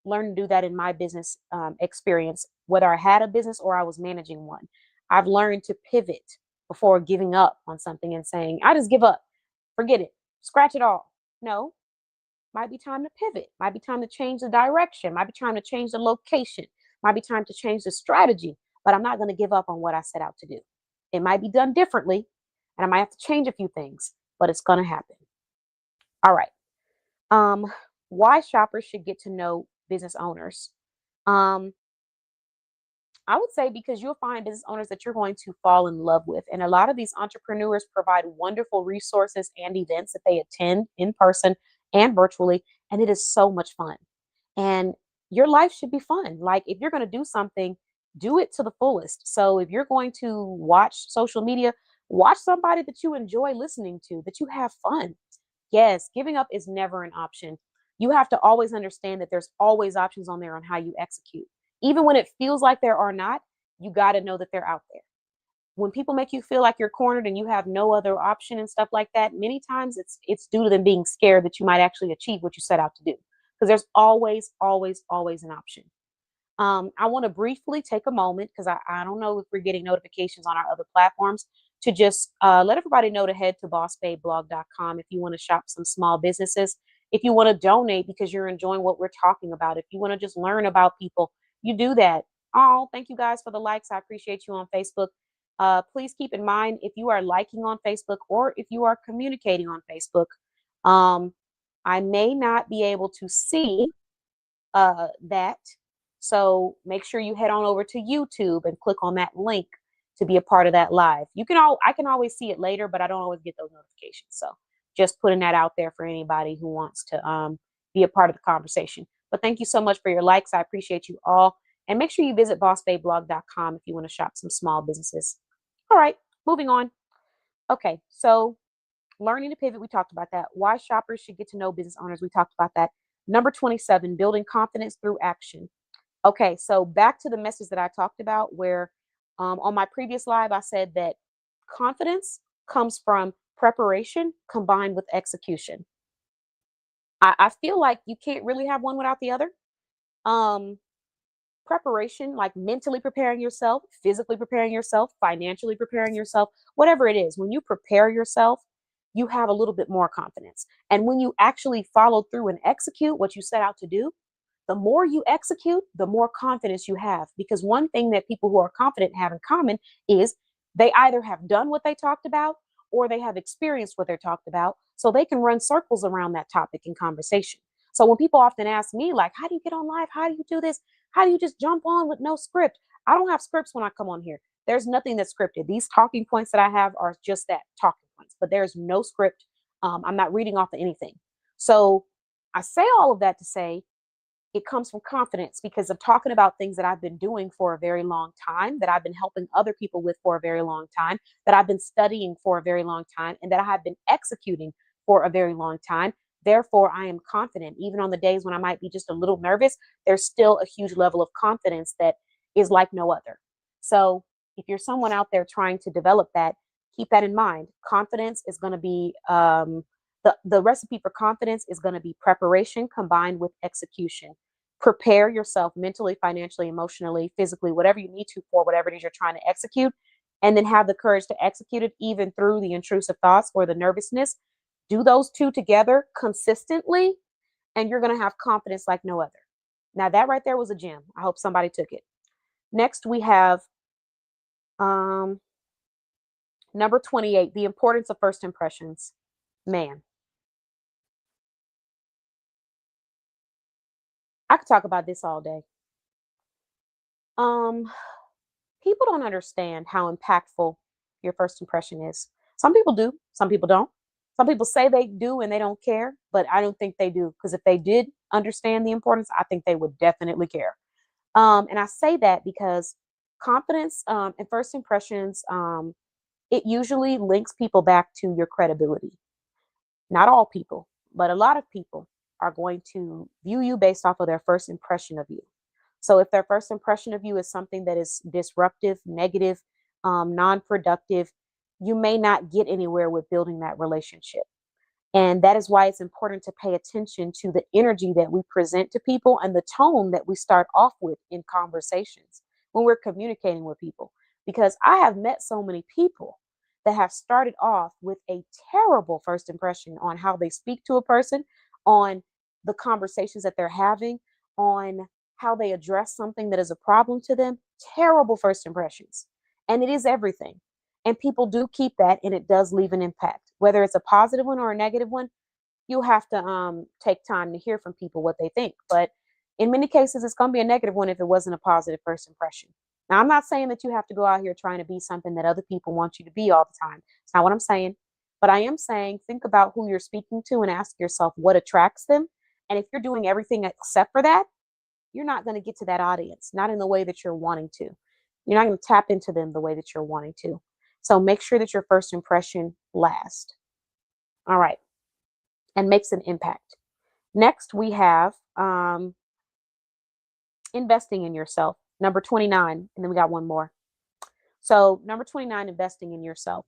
A: learned to do that in my business experience, whether I had a business or I was managing one. I've learned to pivot before giving up on something and saying, I just give up, forget it, scratch it all. No, might be time to pivot, might be time to change the direction, might be time to change the location, might be time to change the strategy, but I'm not going to give up on what I set out to do. It might be done differently and I might have to change a few things, but it's going to happen. All right. Um, why shoppers should get to know business owners. Um, I would say because you'll find business owners that you're going to fall in love with. And a lot of these entrepreneurs provide wonderful resources and events that they attend in person and virtually. And it is so much fun. And your life should be fun. Like if you're going to do something, do it to the fullest. So if you're going to watch social media, watch somebody that you enjoy listening to, that you have fun. Yes, giving up is never an option. You have to always understand that there's always options on there on how you execute. Even when it feels like there are not, you got to know that they're out there. When people make you feel like you're cornered and you have no other option and stuff like that, many times it's due to them being scared that you might actually achieve what you set out to do. Because there's always, always, always an option. I want to briefly take a moment because I don't know if we're getting notifications on our other platforms to just let everybody know to head to bossbabeblog.com if you want to shop some small businesses. If you want to donate because you're enjoying what we're talking about, if you want to just learn about people, you do that. Oh, thank you guys for the likes. I appreciate you on Facebook. Please keep in mind if you are liking on Facebook or if you are communicating on Facebook, um, I may not be able to see that. So make sure you head on over to YouTube and click on that link to be a part of that live. I can always see it later, but I don't always get those notifications. So just putting that out there for anybody who wants to be a part of the conversation. But thank you so much for your likes. I appreciate you all. And make sure you visit bossbabeblog.com if you want to shop some small businesses. All right, moving on. Okay, so learning to pivot, we talked about that. Why shoppers should get to know business owners, we talked about that. Number 27, building confidence through action. Okay, so back to the message that I talked about, where on my previous live, I said that confidence comes from preparation combined with execution. I feel like you can't really have one without the other. Um, Preparation, like mentally preparing yourself, physically preparing yourself, financially preparing yourself, whatever it is, when you prepare yourself, you have a little bit more confidence. And when you actually follow through and execute what you set out to do, the more you execute, the more confidence you have. Because one thing that people who are confident have in common is they either have done what they talked about or they have experienced what they talked about. So they can run circles around that topic in conversation. So when people often ask me, like, how do you get on live? How do you do this? How do you just jump on with no script? I don't have scripts when I come on here. There's nothing that's scripted. These talking points that I have are just that, talking points, but there's no script. I'm not reading off of anything. So I say all of that to say it comes from confidence because of talking about things that I've been doing for a very long time, that I've been helping other people with for a very long time, that I've been studying for a very long time, and that I have been executing for a very long time. Therefore, I am confident. Even on the days when I might be just a little nervous, there's still a huge level of confidence that is like no other. So if you're someone out there trying to develop that, keep that in mind. Confidence is going to be the recipe for confidence is going to be preparation combined with execution. Prepare yourself mentally, financially, emotionally, physically, whatever you need to for whatever it is you're trying to execute, and then have the courage to execute it even through the intrusive thoughts or the nervousness. Do those two together consistently, and you're going to have confidence like no other. Now, that right there was a gem. I hope somebody took it. Next, we have um, number 28, the importance of first impressions. Man, I could talk about this all day. Um, People don't understand how impactful your first impression is. Some people do, some people don't. Some people say they do and they don't care, but I don't think they do because if they did understand the importance, I think they would definitely care. And I say that because confidence and first impressions, it usually links people back to your credibility. Not all people, but a lot of people are going to view you based off of their first impression of you. So if their first impression of you is something that is disruptive, negative, non-productive, you may not get anywhere with building that relationship. And that is why it's important to pay attention to the energy that we present to people and the tone that we start off with in conversations when we're communicating with people. Because I have met so many people that have started off with a terrible first impression on how they speak to a person, on the conversations that they're having, on how they address something that is a problem to them. Terrible first impressions. And it is everything. And people do keep that, and it does leave an impact. Whether it's a positive one or a negative one, you'll have to take time to hear from people what they think. But in many cases, it's going to be a negative one if it wasn't a positive first impression. Now, I'm not saying that you have to go out here trying to be something that other people want you to be all the time. It's not what I'm saying. But I am saying think about who you're speaking to and ask yourself what attracts them. And if you're doing everything except for that, you're not going to get to that audience, not in the way that you're wanting to. You're not going to tap into them the way that you're wanting to. So make sure that your first impression lasts. All right. And makes an impact. Next, we have investing in yourself. Number 29. And then we got one more. So number 29, investing in yourself.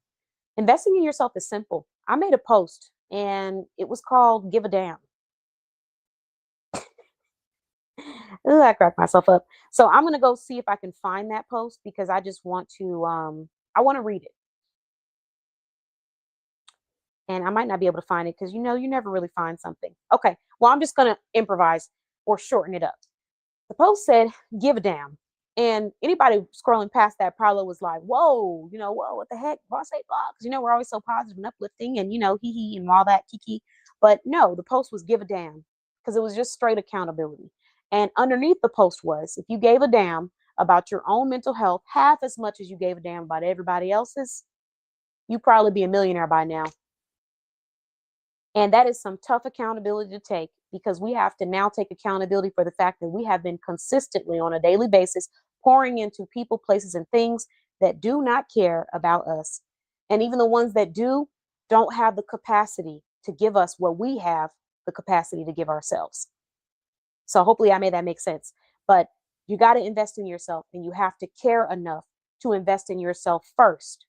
A: Investing in yourself is simple. I made a post and it was called Give a Damn. Ooh, I cracked myself up. So I'm gonna go see if I can find that post because I just want to I want to read it. And I might not be able to find it because you never really find something. Okay. Well, I'm just gonna improvise or shorten it up. The post said, give a damn. And anybody scrolling past that probably was like, whoa, whoa, what the heck? Boss ain't blah. Because, we're always so positive and uplifting and, hee hee and all that kiki. But no, the post was give a damn because it was just straight accountability. And underneath the post was, if you gave a damn about your own mental health half as much as you gave a damn about everybody else's, you'd probably be a millionaire by now. And that is some tough accountability to take because we have to now take accountability for the fact that we have been consistently on a daily basis pouring into people, places, and things that do not care about us. And even the ones that do don't have the capacity to give us what we have the capacity to give ourselves. So hopefully I made that make sense. But you got to invest in yourself and you have to care enough to invest in yourself first.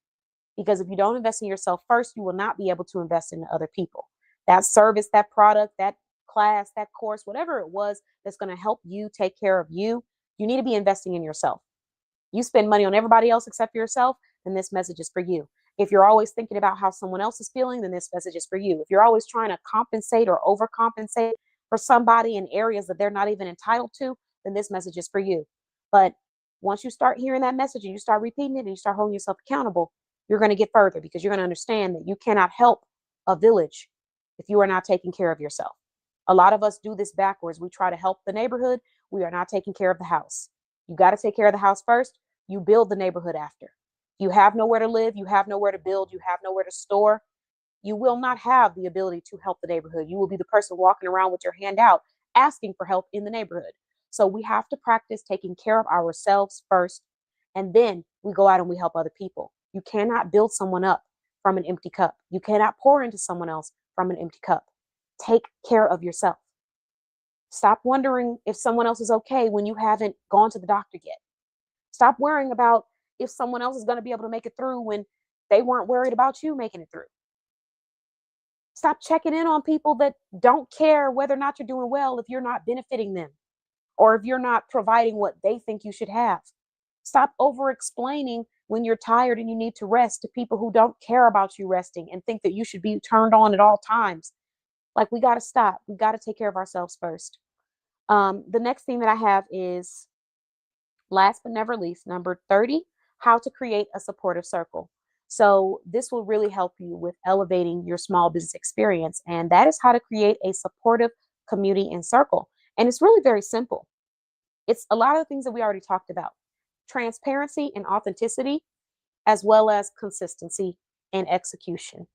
A: Because if you don't invest in yourself first, you will not be able to invest in other people. That service, that product, that class, that course, whatever it was that's going to help you take care of you, you need to be investing in yourself. You spend money on everybody else except yourself, then this message is for you. If you're always thinking about how someone else is feeling, then this message is for you. If you're always trying to compensate or overcompensate for somebody in areas that they're not even entitled to, then this message is for you. But once you start hearing that message and you start repeating it and you start holding yourself accountable, you're going to get further because you're going to understand that you cannot help a village if you are not taking care of yourself. A lot of us do this backwards. We try to help the neighborhood. We are not taking care of the house. You got to take care of the house first. You build the neighborhood after. You have nowhere to live. You have nowhere to build. You have nowhere to store. You will not have the ability to help the neighborhood. You will be the person walking around with your hand out asking for help in the neighborhood. So we have to practice taking care of ourselves first, and then we go out and we help other people. You cannot build someone up from an empty cup. You cannot pour into someone else from an empty cup. Take care of yourself. Stop wondering if someone else is okay when you haven't gone to the doctor yet. Stop worrying about if someone else is going to be able to make it through when they weren't worried about you making it through. Stop checking in on people that don't care whether or not you're doing well if you're not benefiting them or if you're not providing what they think you should have. Stop over explaining when you're tired and you need to rest to people who don't care about you resting and think that you should be turned on at all times. Like, we got to stop. We got to take care of ourselves first. The next thing that I have is, last but never least, number 30, how to create a supportive circle. So this will really help you with elevating your small business experience. And that is how to create a supportive community and circle. And it's really very simple. It's a lot of the things that we already talked about: transparency and authenticity, as well as consistency and execution.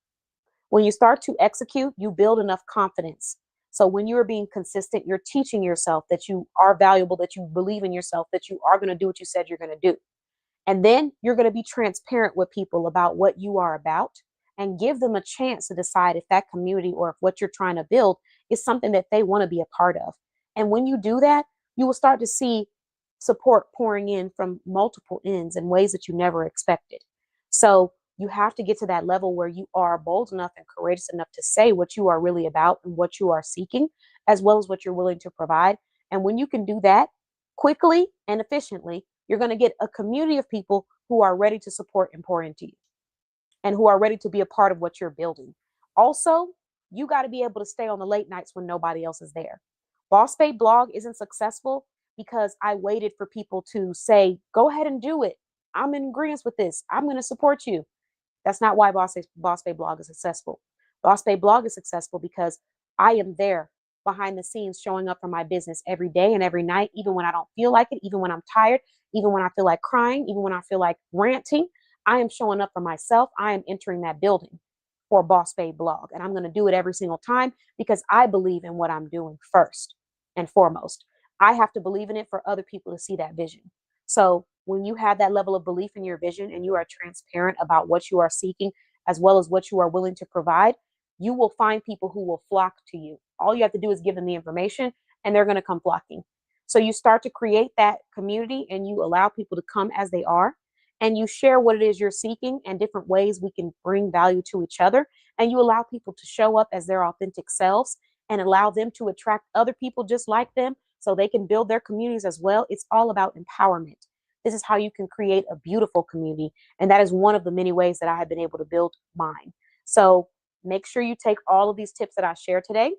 A: When you start to execute, you build enough confidence. So when you are being consistent, you're teaching yourself that you are valuable, that you believe in yourself, that you are going to do what you said you're going to do. And then you're going to be transparent with people about what you are about and give them a chance to decide if that community or if what you're trying to build is something that they want to be a part of. And when you do that, you will start to see support pouring in from multiple ends in ways that you never expected. So you have to get to that level where you are bold enough and courageous enough to say what you are really about and what you are seeking, as well as what you're willing to provide. And when you can do that quickly and efficiently, you're going to get a community of people who are ready to support and pour into you and who are ready to be a part of what you're building. Also, you got to be able to stay on the late nights when nobody else is there. Boss Babe blog isn't successful because I waited for people to say, go ahead and do it. I'm in agreement with this. I'm going to support you. That's not why Boss Babe blog is successful. Boss Babe blog is successful because I am there behind the scenes showing up for my business every day and every night, even when I don't feel like it, even when I'm tired, even when I feel like crying, even when I feel like ranting. I am showing up for myself. I am entering that building for Boss Babe blog. And I'm going to do it every single time because I believe in what I'm doing first and foremost. I have to believe in it for other people to see that vision. So when you have that level of belief in your vision and you are transparent about what you are seeking, as well as what you are willing to provide, you will find people who will flock to you. All you have to do is give them the information and they're going to come flocking. So you start to create that community and you allow people to come as they are, and you share what it is you're seeking and different ways we can bring value to each other. And you allow people to show up as their authentic selves and allow them to attract other people just like them so they can build their communities as well. It's all about empowerment. This is how you can create a beautiful community. And that is one of the many ways that I have been able to build mine. So make sure you take all of these tips that I share today.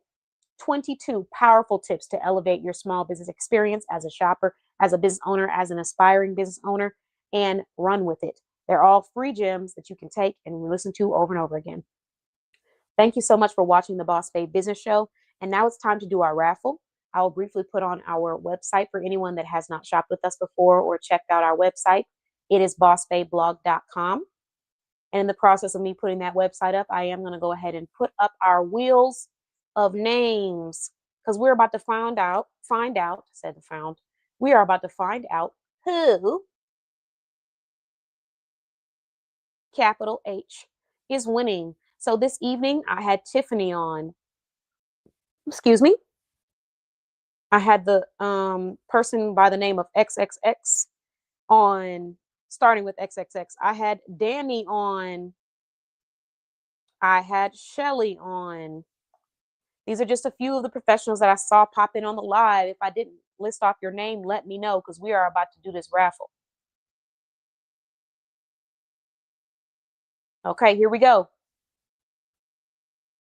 A: 22 powerful tips to elevate your small business experience as a shopper, as a business owner, as an aspiring business owner, and run with it. They're all free gems that you can take and listen to over and over again. Thank you so much for watching the Boss Babe Business Show. And now it's time to do our raffle. I will briefly put on our website for anyone that has not shopped with us before or checked out our website. It is bossbabeblog.com. And in the process of me putting that website up, I am going to go ahead and put up our wheels of names, because we're about to find out, we are about to find out who, capital H, is winning. So this evening I had Tiffany on, I had the person by the name of XXX on, starting with XXX. I had Danny on. I had Shelly on. These are just a few of the professionals that I saw pop in on the live. If I didn't list off your name, let me know, because we are about to do this raffle. Okay, here we go.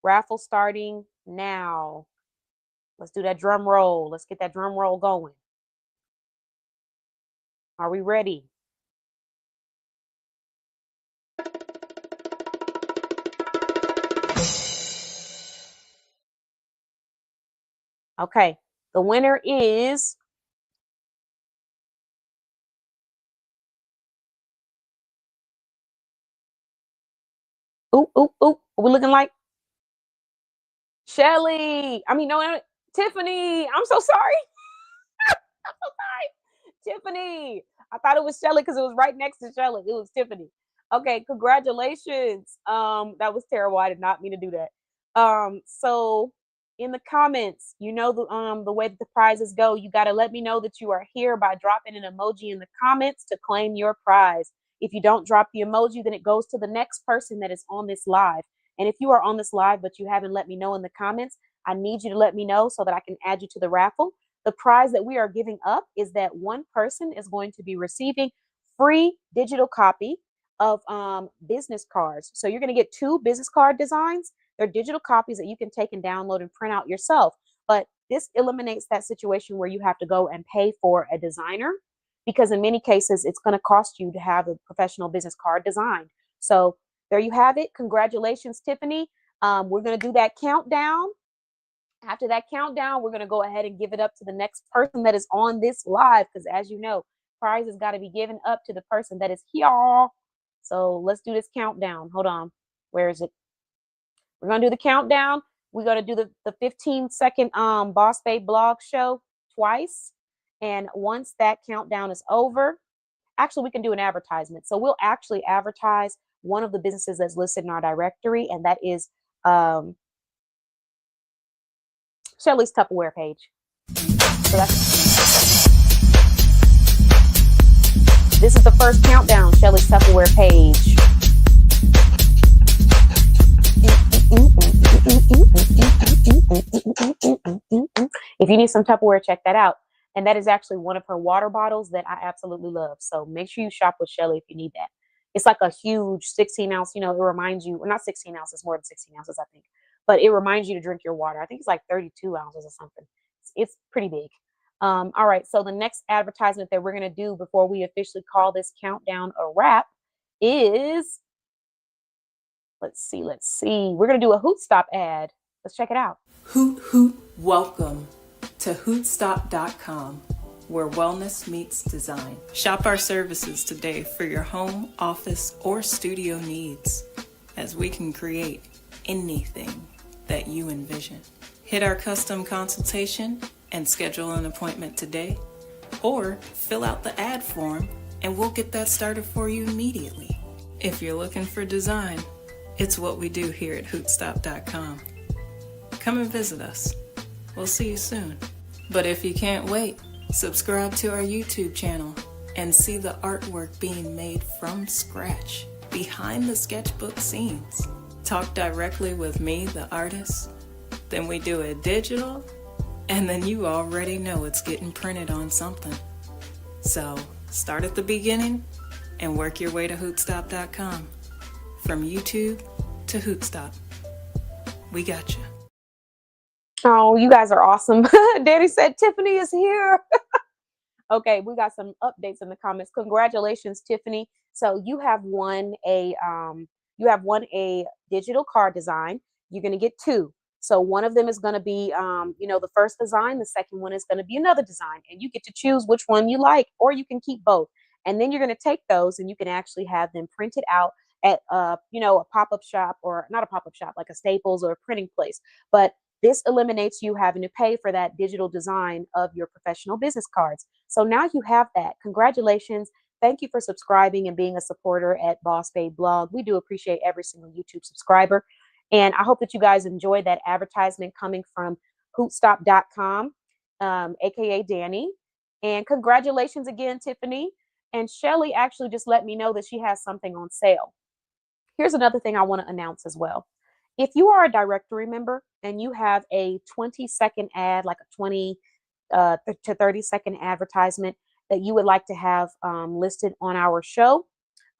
A: Raffle starting now. Let's do that drum roll. Let's get that drum roll going. Are we ready? Okay, the winner is Are we looking like Shelly? No, Tiffany. I'm so sorry. I'm so sorry. Tiffany. I thought it was Shelly because it was right next to Shelly. It was Tiffany. Okay, congratulations. That was terrible. I did not mean to do that. So in the comments, the way that the prizes go, you got to let me know that you are here by dropping an emoji in the comments to claim your prize. If you don't drop the emoji, then it goes to the next person that is on this live. And if you are on this live, but you haven't let me know in the comments, I need you to let me know so that I can add you to the raffle. The prize that we are giving up is that one person is going to be receiving free digital copy of business cards. So you're going to get 2 business card designs. They're digital copies that you can take and download and print out yourself. But this eliminates that situation where you have to go and pay for a designer, because in many cases, it's going to cost you to have a professional business card designed. So there you have it. Congratulations, Tiffany. We're going to do that countdown. After that countdown, we're going to go ahead and give it up to the next person that is on this live, because as you know, prizes got to be given up to the person that is here. So let's do this countdown. Hold on. Where is it? We're going to do the countdown. We're going to do the 15-second Boss Babe blog show twice. And once that countdown is over, actually, we can do an advertisement. So we'll actually advertise one of the businesses that's listed in our directory, and that is Shelly's Tupperware page. So this is the first countdown, Shelly's Tupperware page. If you need some Tupperware, check that out. And that is actually one of her water bottles that I absolutely love. So make sure you shop with Shelly if you need that. It's like a huge 16-ounce, it reminds you, well, not 16 ounces, more than 16 ounces, I think. But it reminds you to drink your water. I think it's like 32 ounces or something. It's pretty big. All right, so the next advertisement that we're going to do before we officially call this countdown a wrap is, let's see. We're going to do a Hootstop ad. Let's check it out.
B: Hoot. Welcome to Hootstop.com, where wellness meets design. Shop our services today for your home, office, or studio needs, as we can create anything that you envision. Hit our custom consultation and schedule an appointment today, or fill out the ad form and we'll get that started for you immediately. If you're looking for design, it's what we do here at Hootstop.com. Come and visit us. We'll see you soon. But if you can't wait, subscribe to our YouTube channel and see the artwork being made from scratch, behind the sketchbook scenes. Talk directly with me, the artist, then we do it digital, And then you already know it's getting printed on something. So start at the beginning and work your way to Hootstop.com. From YouTube to Hootstop. We got you.
A: Oh, you guys are awesome. Danny said Tiffany is here. Okay, we got some updates in the comments. Congratulations, Tiffany. So you have won a digital card design. You're gonna get two. So one of them is gonna be the first design, the second one is gonna be another design, and you get to choose which one you like, or you can keep both. And then you're gonna take those and you can actually have them printed out at a pop-up shop, or not a pop-up shop, like a Staples or a printing place. But this eliminates you having to pay for that digital design of your professional business cards. So now you have that. Congratulations. Thank you for subscribing and being a supporter at Boss Babe Blog. We do appreciate every single YouTube subscriber. And I hope that you guys enjoyed that advertisement coming from hootstop.com, aka Danny. And congratulations again, Tiffany. And Shelly actually just let me know that she has something on sale. Here's another thing I want to announce as well. If you are a directory member and you have a 20-second ad, like a 20 to 30-second advertisement that you would like to have listed on our show,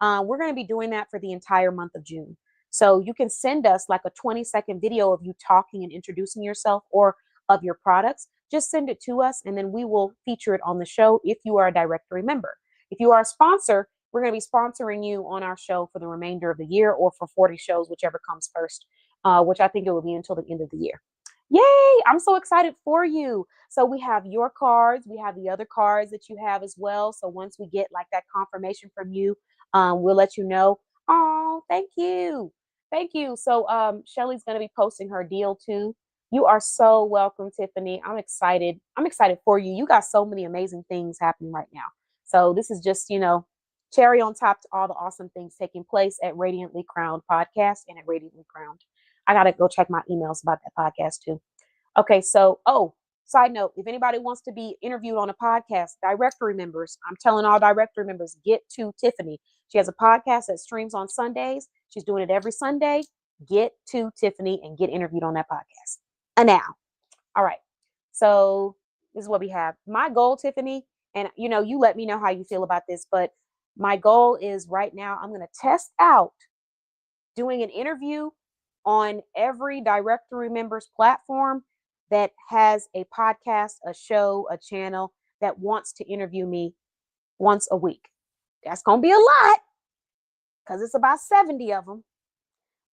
A: we're going to be doing that for the entire month of June. So you can send us like a 20-second video of you talking and introducing yourself or of your products. Just send it to us and then we will feature it on the show if you are a directory member. If you are a sponsor, we're going to be sponsoring you on our show for the remainder of the year, or for 40 shows, whichever comes first, which I think it will be until the end of the year. Yay! I'm so excited for you. So we have your cards. We have the other cards that you have as well. So once we get like that confirmation from you, we'll let you know. Oh, thank you. Thank you. So Shelly's going to be posting her deal too. You are so welcome, Tiffany. I'm excited. I'm excited for you. You got so many amazing things happening right now. So this is just, cherry on top to all the awesome things taking place at Radiantly Crowned Podcast and at Radiantly Crowned. I got to go check my emails about that podcast too. Okay, so, side note, if anybody wants to be interviewed on a podcast, directory members, I'm telling all directory members, get to Tiffany. She has a podcast that streams on Sundays. She's doing it every Sunday. Get to Tiffany and get interviewed on that podcast. And now, all right. So this is what we have. My goal, Tiffany, and you let me know how you feel about this, but my goal is right now I'm going to test out doing an interview on every directory member's platform that has a podcast, a show, a channel that wants to interview me once a week. That's going to be a lot because it's about 70 of them.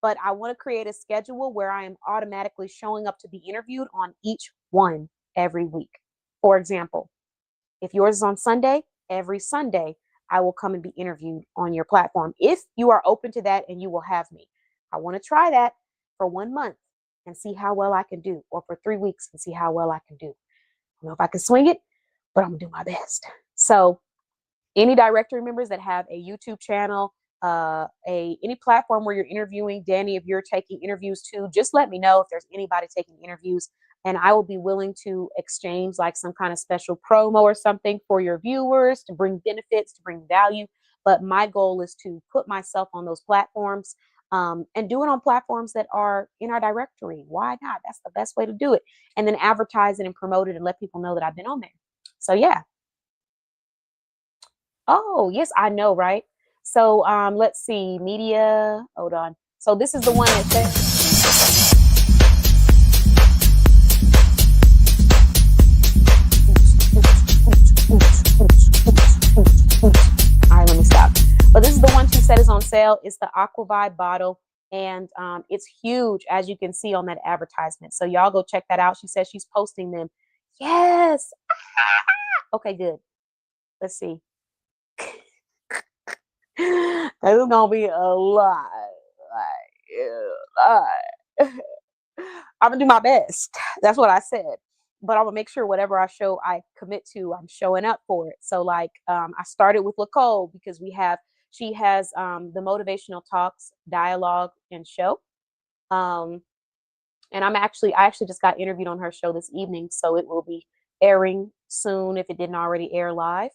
A: But I want to create a schedule where I am automatically showing up to be interviewed on each one every week. For example, if yours is on Sunday, every Sunday, I will come and be interviewed on your platform. If you are open to that and you will have me, I want to try that for 1 month and see how well I can do, or for 3 weeks and see how well I can do. I don't know if I can swing it, but I'm gonna do my best. So any directory members that have a YouTube channel, any platform where you're interviewing, Danny, if you're taking interviews too, just let me know if there's anybody taking interviews, and I will be willing to exchange like some kind of special promo or something for your viewers to bring benefits, to bring value. But my goal is to put myself on those platforms, and do it on platforms that are in our directory. Why not? That's the best way to do it. And then advertise it and promote it and let people know that I've been on there. So yeah. Oh, yes, I know, right? So let's see, media, hold on. So this is the one that says, all right, let me stop. But this is the one she said is on sale. It's the Aquavibe bottle, and it's huge, as you can see on that advertisement. So y'all go check that out. She says she's posting them. Yes. Okay, good. Let's see. This is gonna be a lot. I'm gonna do my best. That's what I said. But I'm gonna make sure whatever I commit to, I'm showing up for it. So like I started with Lacole because she has the motivational talks, dialogue, and show. And I actually just got interviewed on her show this evening, so it will be airing soon if it didn't already air live.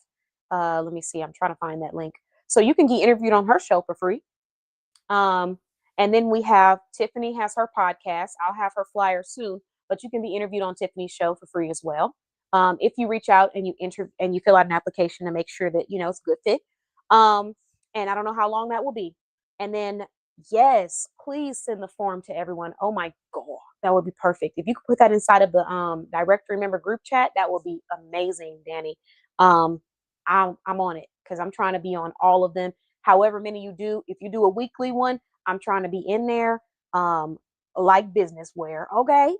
A: Let me see. I'm trying to find that link. So you can get interviewed on her show for free. And then we have Tiffany has her podcast. I'll have her flyer soon. but you can be interviewed on Tiffany's show for free as well. If you reach out and you fill out an application to make sure that it's a good fit. Um, and I don't know how long that will be. And then yes, please send the form to everyone. Oh my god, that would be perfect. If you could put that inside of the directory member group chat, that would be amazing, Danny. Um, I'm on it because I'm trying to be on all of them. However many you do, if you do a weekly one, I'm trying to be in there. Um, like business wear, okay?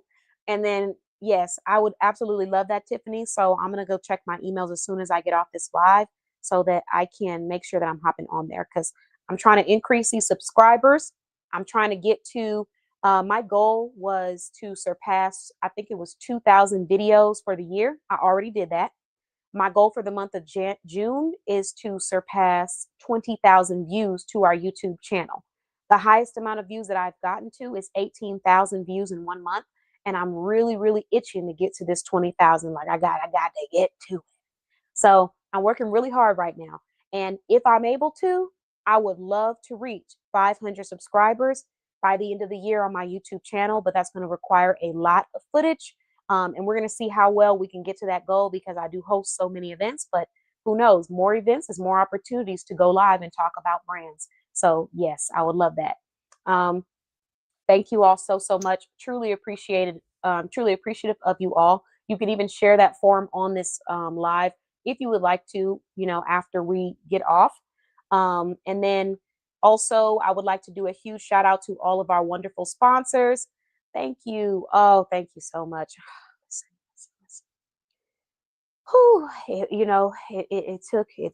A: And then yes, I would absolutely love that, Tiffany. So I'm gonna go check my emails as soon as I get off this live so that I can make sure that I'm hopping on there because I'm trying to increase these subscribers. I'm trying to get to my goal was to surpass, I think it was 2,000 videos for the year. I already did that. My goal for the month of June is to surpass 20,000 views to our YouTube channel. The highest amount of views that I've gotten to is 18,000 views in 1 month. And I'm really, really itching to get to this 20,000. Like I got to get to it. So I'm working really hard right now. And if I'm able to, I would love to reach 500 subscribers by the end of the year on my YouTube channel, but that's going to require a lot of footage. And we're going to see how well we can get to that goal because I do host so many events, but who knows? More events is more opportunities to go live and talk about brands. So yes, I would love that. Thank you all so much. Truly appreciated. Truly appreciative of you all. You can even share that form on this live if you would like to, after we get off. And then also, I would like to do a huge shout out to all of our wonderful sponsors. Thank you. Oh, thank you so much. Whew, it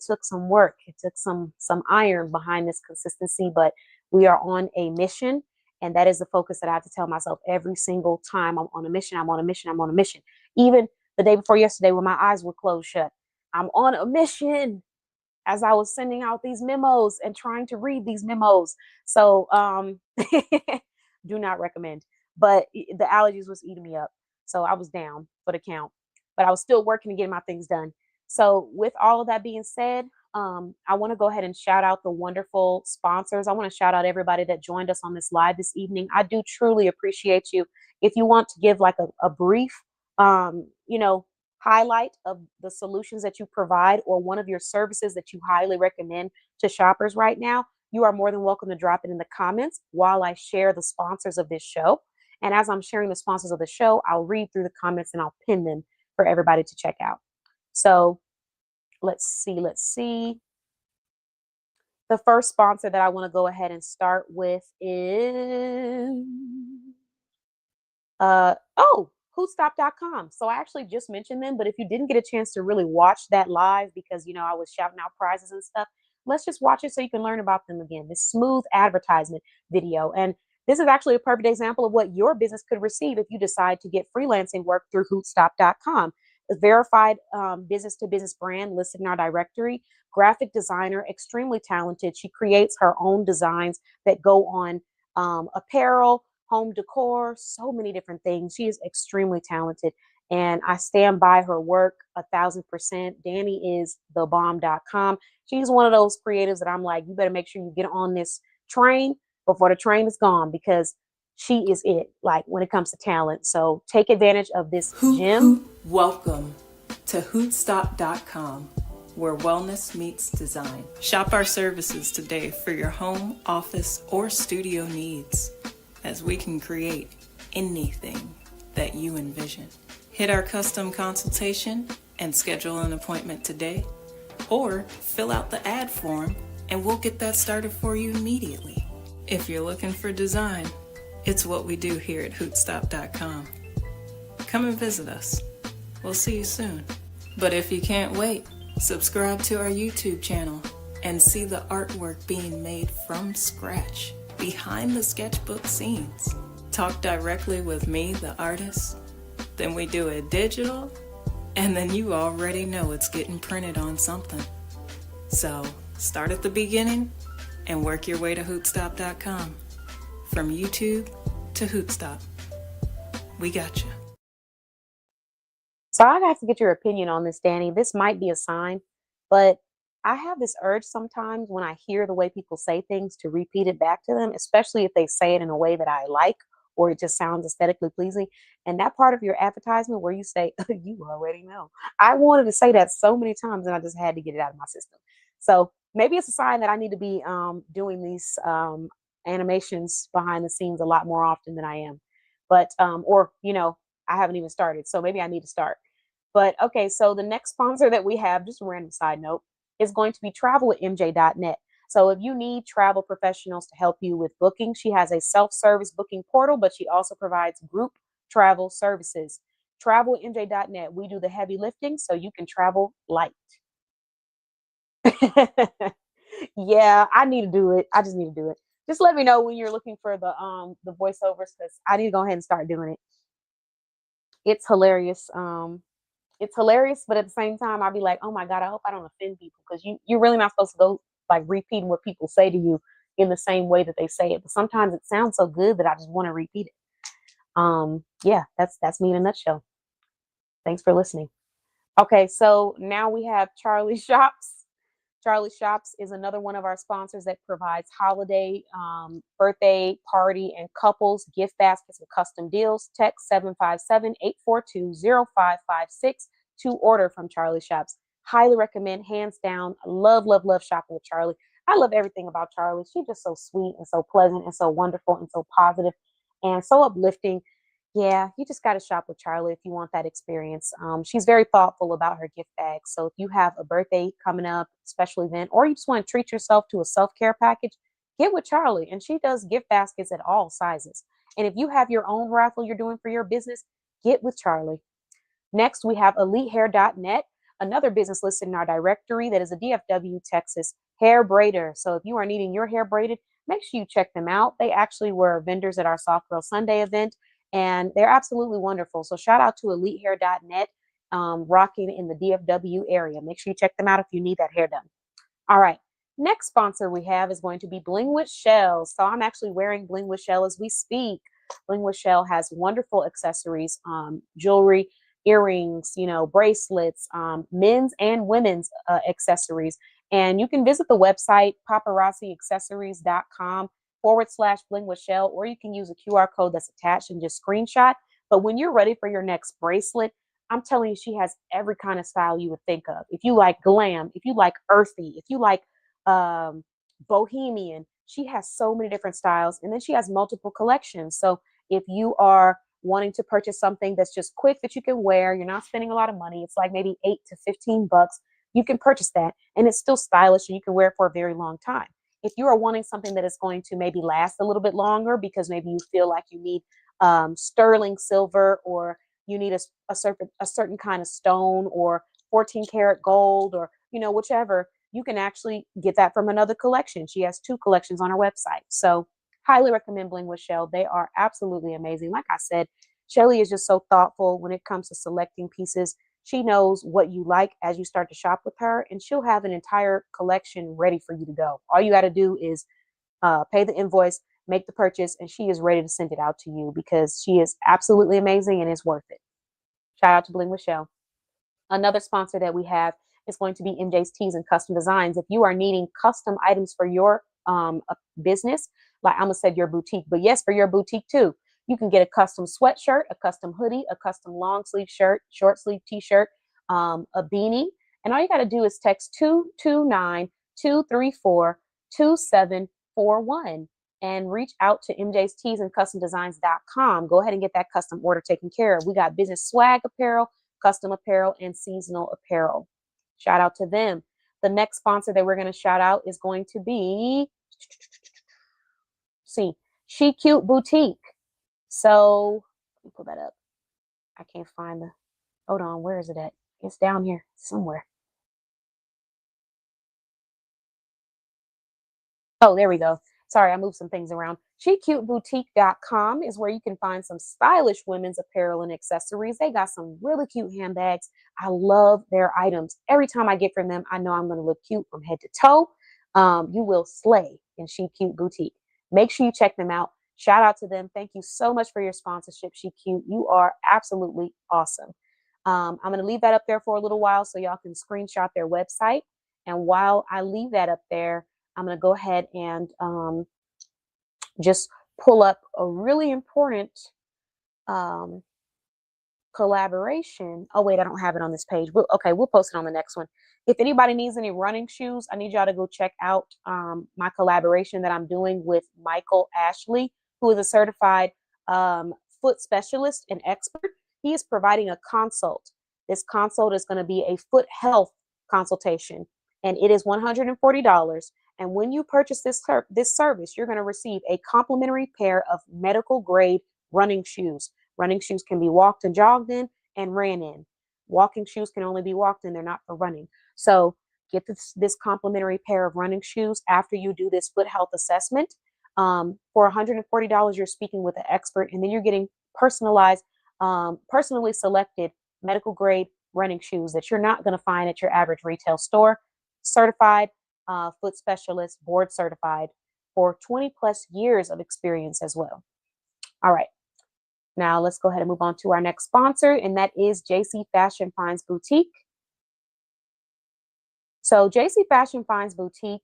A: took some work. It took some iron behind this consistency, but we are on a mission, and that is the focus that I have to tell myself every single time I'm on a mission. I'm on a mission. I'm on a mission. Even the day before yesterday, when my eyes were closed shut, I'm on a mission as I was sending out these memos and trying to read these memos. So do not recommend. But the allergies was eating me up. So I was down for the count. But I was still working to get my things done. So with all of that being said, I want to go ahead and shout out the wonderful sponsors. I want to shout out everybody that joined us on this live this evening. I do truly appreciate you. If you want to give like a brief, highlight of the solutions that you provide or one of your services that you highly recommend to shoppers right now, you are more than welcome to drop it in the comments while I share the sponsors of this show. And as I'm sharing the sponsors of the show, I'll read through the comments and I'll pin them for everybody to check out. So let's see. The first sponsor that I want to go ahead and start with is Hootstop.com. So I actually just mentioned them, but if you didn't get a chance to really watch that live because I was shouting out prizes and stuff, let's just watch it so you can learn about them again. This smooth advertisement video. And this is actually a perfect example of what your business could receive if you decide to get freelancing work through Hootstop.com. A verified business to business brand listed in our directory, graphic designer, extremely talented. She creates her own designs that go on apparel, home decor, so many different things. She is extremely talented and I stand by her work 1,000%. Danny is thebomb.com. She's one of those creatives that I'm like, you better make sure you get on this train before the train is gone because she is it, like when it comes to talent. So take advantage of this gem.
B: Welcome to Hootstop.com, where wellness meets design. Shop our services today for your home, office, or studio needs, as we can create anything that you envision. Hit our custom consultation and schedule an appointment today, or fill out the ad form and we'll get that started for you immediately. If you're looking for design, it's what we do here at Hootstop.com. Come and visit us. We'll see you soon. But if you can't wait, subscribe to our YouTube channel and see the artwork being made from scratch, behind the sketchbook scenes. Talk directly with me, the artist, then we do it digital, and then you already know it's getting printed on something. So start at the beginning and work your way to Hootstop.com. From YouTube to Hootstop. We got you.
A: So I have to get your opinion on this, Danny. This might be a sign, but I have this urge sometimes when I hear the way people say things to repeat it back to them, especially if they say it in a way that I like or it just sounds aesthetically pleasing. And that part of your advertisement where you say, you already know. I wanted to say that so many times and I just had to get it out of my system. So maybe it's a sign that I need to be doing these animations behind the scenes a lot more often than I am. But, or, I haven't even started. So maybe I need to start. But okay, so the next sponsor that we have, just a random side note, is going to be travel at mj.net. So if you need travel professionals to help you with booking, she has a self-service booking portal, but she also provides group travel services. Travel at mj.net. We do the heavy lifting so you can travel light. Yeah, I need to do it. I just need to do it. Just let me know when you're looking for the voiceovers because I need to go ahead and start doing it. It's hilarious. It's hilarious, but at the same time, I'll be like, oh my God, I hope I don't offend people because you're really not supposed to go like repeating what people say to you in the same way that they say it. But sometimes it sounds so good that I just want to repeat it. Yeah, that's me in a nutshell. Thanks for listening. Okay, so now we have Charlie Shops. Charlie Shops is another one of our sponsors that provides holiday, birthday, party, and couples gift baskets with custom deals. Text 757-842-0556 to order from Charlie Shops. Highly recommend, hands down. Love, love, love shopping with Charlie. I love everything about Charlie. She's just so sweet and so pleasant and so wonderful and so positive and so uplifting. Yeah, you just got to shop with Charlie if you want that experience. She's very thoughtful about her gift bag. So if you have a birthday coming up, special event, or you just want to treat yourself to a self-care package, get with Charlie. And she does gift baskets at all sizes. And if you have your own raffle you're doing for your business, get with Charlie. Next, we have EliteHair.net, another business listed in our directory that is a DFW, Texas hair braider. So if you are needing your hair braided, make sure you check them out. They actually were vendors at our Soft Girl Sunday event, and they're absolutely wonderful. So shout out to EliteHair.net, rocking in the DFW area. Make sure you check them out if you need that hair done. All right. Next sponsor we have is going to be Bling with Shell. So I'm actually wearing Bling with Shell as we speak. Bling with Shell has wonderful accessories, jewelry, earrings, bracelets, men's and women's accessories. And you can visit the website paparazziaccessories.com/Bling with Shell, or you can use a QR code that's attached and just screenshot. But when you're ready for your next bracelet, I'm telling you, she has every kind of style you would think of. If you like glam, if you like earthy, if you like um, bohemian, she has so many different styles. And then she has multiple collections. So if you are wanting to purchase something that's just quick that you can wear, you're not spending a lot of money, it's like maybe $8 to $15, you can purchase that. And it's still stylish and you can wear it for a very long time. If you are wanting something that is going to maybe last a little bit longer because maybe you feel like you need sterling silver, or you need a certain kind of stone, or 14 karat gold, or whichever, you can actually get that from another collection. She has 2 collections on her website. So highly recommend Bling with Shell. They are absolutely amazing. Like I said, Shelly is just so thoughtful when it comes to selecting pieces. She knows what you like as you start to shop with her, and she'll have an entire collection ready for you to go. All you got to do is pay the invoice, make the purchase, and she is ready to send it out to you because she is absolutely amazing and it's worth it. Shout out to Bling with Shell. Another sponsor that we have is going to be MJ's Tees and Custom Designs. If you are needing custom items for your business, like I'm gonna say your boutique, but yes, for your boutique too, you can get a custom sweatshirt, a custom hoodie, a custom long sleeve shirt, short sleeve t-shirt, a beanie, and all you got to do is text 229-234-2741 and reach out to MJ's Tees and Custom Designs.com. Go ahead and get that custom order taken care of. We got business swag apparel, custom apparel, and seasonal apparel. Shout out to them. The next sponsor that we're going to shout out is going to be, see, She Cute Boutique. So let me pull that up. I can't find the, hold on, where is it at? It's down here somewhere. Oh, there we go. Sorry, I moved some things around. SheCuteBoutique.com is where you can find some stylish women's apparel and accessories. They got some really cute handbags. I love their items. Every time I get from them, I know I'm going to look cute from head to toe. You will slay in She Cute Boutique. Make sure you check them out. Shout out to them. Thank you so much for your sponsorship, She Cute. You are absolutely awesome. I'm going to leave that up there for a little while so y'all can screenshot their website. And while I leave that up there, I'm going to go ahead and just pull up a really important um, collaboration. Oh wait, I don't have it on this page. We'll post it on the next one. If anybody needs any running shoes, I need y'all to go check out my collaboration that I'm doing with Michael Ashley, who is a certified foot specialist and expert. He is providing a consult. This consult is going to be a foot health consultation, and it is $140. And when you purchase this service, you're going to receive a complimentary pair of medical grade running shoes. Running shoes can be walked and jogged in and ran in. Walking shoes can only be walked in, they're not for running. So get this complimentary pair of running shoes after you do this foot health assessment. For $140, you're speaking with an expert, and then you're getting personalized, personally selected medical grade running shoes that you're not going to find at your average retail store. Certified foot specialist, board certified for 20 plus years of experience as well. All right. Now let's go ahead and move on to our next sponsor, and that is JC Fashion Finds Boutique. So JC Fashion Finds Boutique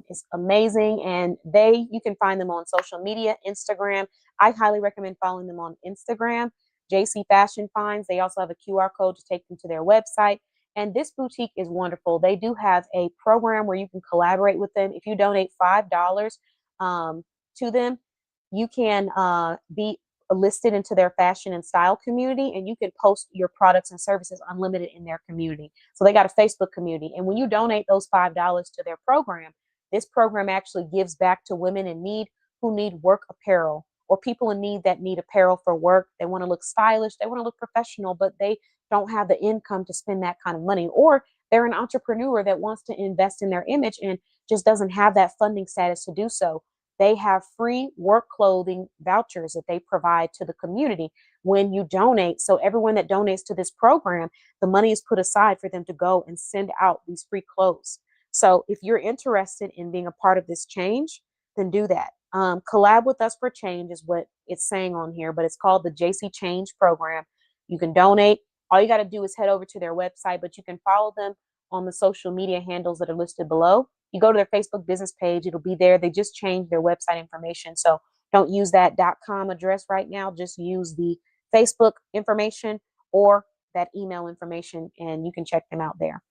A: is amazing, and you can find them on social media, Instagram. I highly recommend following them on Instagram, JC Fashion Finds. They also have a QR code to take them to their website. And this boutique is wonderful. They do have a program where you can collaborate with them. If you donate $5 to them, you can be listed into their fashion and style community, and you can post your products and services unlimited in their community. So they got a Facebook community, and when you donate those $5 to their program, this program actually gives back to women in need who need work apparel, or people in need that need apparel for work. They want to look stylish, they want to look professional, but they don't have the income to spend that kind of money, or they're an entrepreneur that wants to invest in their image and just doesn't have that funding status to do so. They have free work clothing vouchers that they provide to the community when you donate. So everyone that donates to this program, the money is put aside for them to go and send out these free clothes. So if you're interested in being a part of this change, then do that. Collab with us for change is what it's saying on here, but it's called the JC Change Program. You can donate. All you got to do is head over to their website, but you can follow them on the social media handles that are listed below. You go to their Facebook business page, it'll be there. They just changed their website information. So don't use that .com address right now. Just use the Facebook information or that email information, and you can check them out there.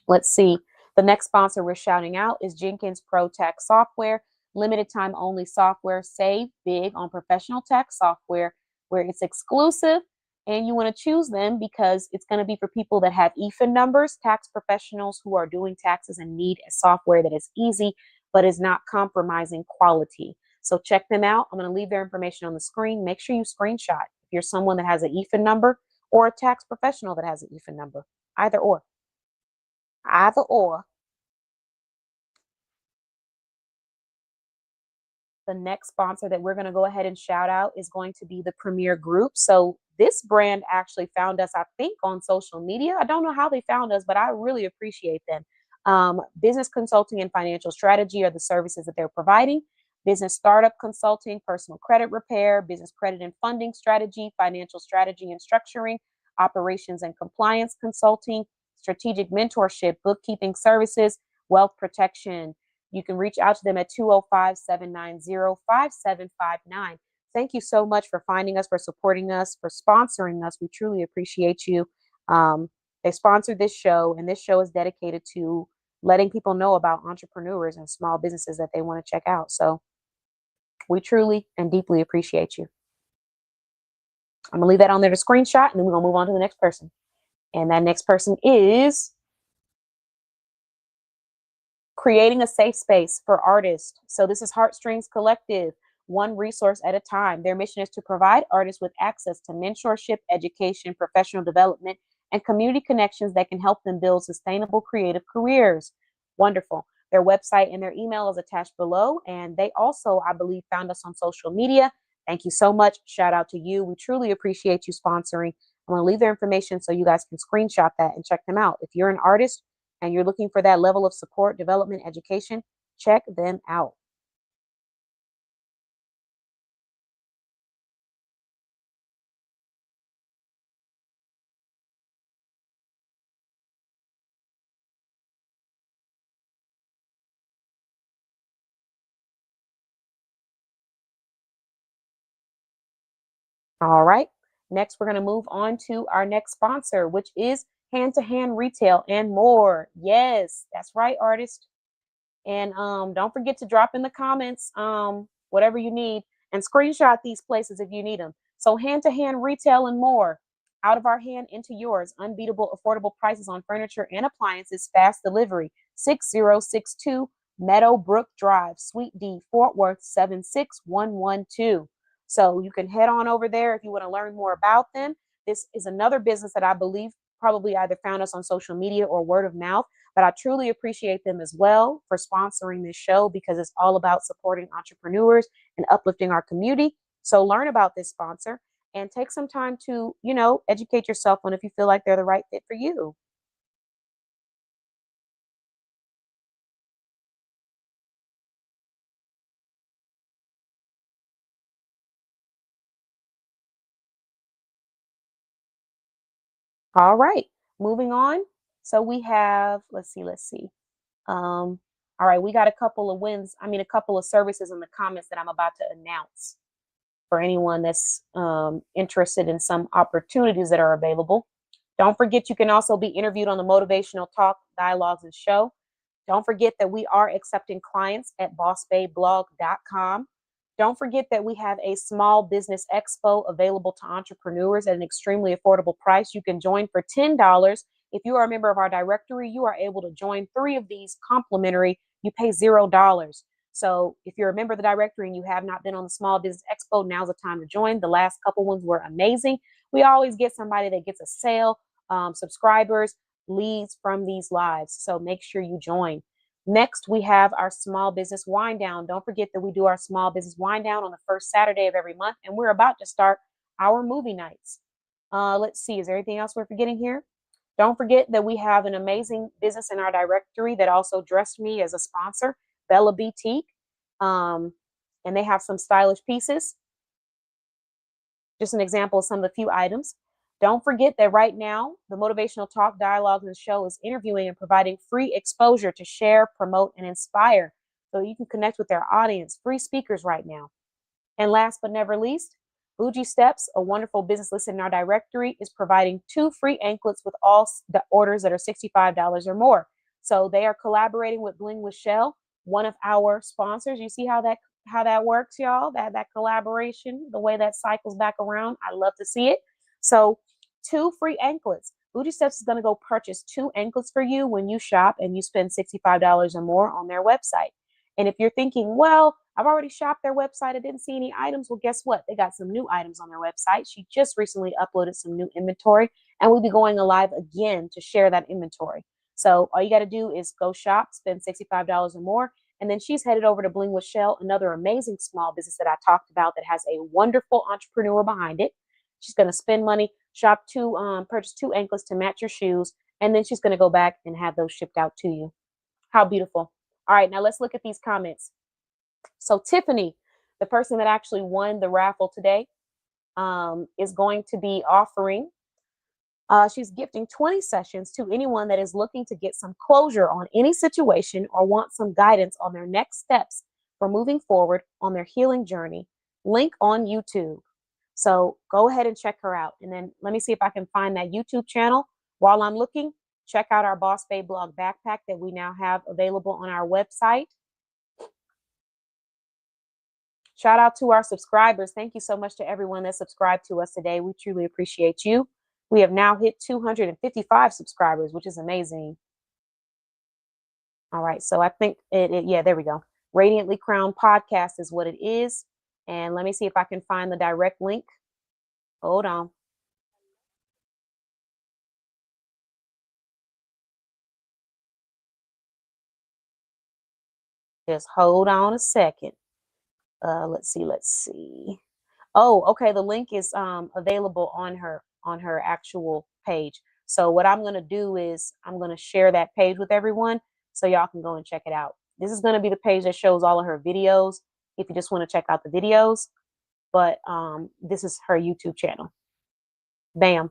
A: Let's see. The next sponsor we're shouting out is Jenkins Pro Tax Software. Limited time only software. Save big on professional tax software where it's exclusive, and you want to choose them because it's going to be for people that have EFIN numbers, tax professionals who are doing taxes and need a software that is easy but is not compromising quality. So check them out. I'm going to leave their information on the screen. Make sure you screenshot if you're someone that has an EFIN number or a tax professional that has an EFIN number. Either or. Either or. The next sponsor that we're going to go ahead and shout out is going to be the Premier Group. So this brand actually found us, I think, on social media. I don't know how they found us, but I really appreciate them. Business consulting and financial strategy are the services that they're providing. Business startup consulting, personal credit repair, business credit and funding strategy, financial strategy and structuring, operations and compliance consulting, strategic mentorship, bookkeeping services, wealth protection. You can reach out to them at 205-790-5759. Thank you so much for finding us, for supporting us, for sponsoring us. We truly appreciate you. They sponsored this show, and this show is dedicated to letting people know about entrepreneurs and small businesses that they want to check out. So we truly and deeply appreciate you. I'm going to leave that on there to screenshot, and then we're going to move on to the next person. And that next person is creating a safe space for artists. So this is Heartstrings Collective, one resource at a time. Their mission is to provide artists with access to mentorship, education, professional development, and community connections that can help them build sustainable creative careers. Wonderful. Their website and their email is attached below. And they also, I believe, found us on social media. Thank you so much. Shout out to you. We truly appreciate you sponsoring. I'm going to leave their information so you guys can screenshot that and check them out. If you're an artist and you're looking for that level of support, development, education, check them out. All right. Next, we're going to move on to our next sponsor, which is hand-to-hand retail and more. Yes, that's right, artist. And don't forget to drop in the comments whatever you need and screenshot these places if you need them. So hand-to-hand retail and more. Out of our hand into yours. Unbeatable, affordable prices on furniture and appliances. Fast delivery. 6062 Meadowbrook Drive, Suite D, Fort Worth 76112. So you can head on over there if you want to learn more about them. This is another business that I believe probably either found us on social media or word of mouth. But I truly appreciate them as well for sponsoring this show because it's all about supporting entrepreneurs and uplifting our community. So learn about this sponsor and take some time to, educate yourself on if you feel like they're the right fit for you. All right, moving on. So we have, let's see. All right, we got a couple of wins. I mean, a couple of services in the comments that I'm about to announce for anyone that's interested in some opportunities that are available. Don't forget, you can also be interviewed on the Motivational Talk Dialogues and Show. Don't forget that we are accepting clients at bossbayblog.com. Don't forget that we have a small business expo available to entrepreneurs at an extremely affordable price. You can join for $10. If you are a member of our directory, you are able to join 3 of these complimentary. You pay $0. So if you're a member of the directory and you have not been on the Small Business Expo, now's the time to join. The last couple ones were amazing. We always get somebody that gets a sale, subscribers, leads from these lives. So make sure you join. Next, we have our small business wind down. Don't forget that we do our small business wind down on the first Saturday of every month, and we're about to start our movie nights. Let's see, is there anything else we're forgetting here? Don't forget that we have an amazing business in our directory that also dressed me as a sponsor, Bella Boutique. And they have some stylish pieces. Just an example of some of the few items. Don't forget that right now, the Motivational Talk Dialogue and Show is interviewing and providing free exposure to share, promote, and inspire so you can connect with their audience. Free speakers right now. And last but never least, Bougie Steps, a wonderful business listed in our directory, is providing 2 free anklets with all the orders that are $65 or more. So they are collaborating with Bling with Shell, one of our sponsors. You see how that works, y'all? That collaboration, the way that cycles back around. I love to see it. So 2 free anklets. Bougie Steps is going to go purchase 2 anklets for you when you shop and you spend $65 or more on their website. And if you're thinking, well, I've already shopped their website, I didn't see any items. Well, guess what? They got some new items on their website. She just recently uploaded some new inventory, and we'll be going live again to share that inventory. So all you got to do is go shop, spend $65 or more, and then she's headed over to Bling with Shell, another amazing small business that I talked about that has a wonderful entrepreneur behind it. She's going to spend money, shop 2, purchase 2 anklets to match your shoes, and then she's going to go back and have those shipped out to you. How beautiful. All right, now let's look at these comments. So Tiffany, the person that actually won the raffle today, is going to be offering, she's gifting 20 sessions to anyone that is looking to get some closure on any situation or want some guidance on their next steps for moving forward on their healing journey. Link on YouTube. So go ahead and check her out. And then let me see if I can find that YouTube channel. While I'm looking, check out our Boss Bay Blog backpack that we now have available on our website. Shout out to our subscribers. Thank you so much to everyone that subscribed to us today. We truly appreciate you. We have now hit 255 subscribers, which is amazing. All right, so I think yeah, there we go. Radiantly Crowned Podcast is what it is. And let me see if I can find the direct link. Hold on. Just hold on a second. Let's see. Oh, okay. The link is available on her actual page. So what I'm gonna do is I'm gonna share that page with everyone so y'all can go and check it out. This is gonna be the page that shows all of her videos if you just want to check out the videos. But this is her YouTube channel. Bam.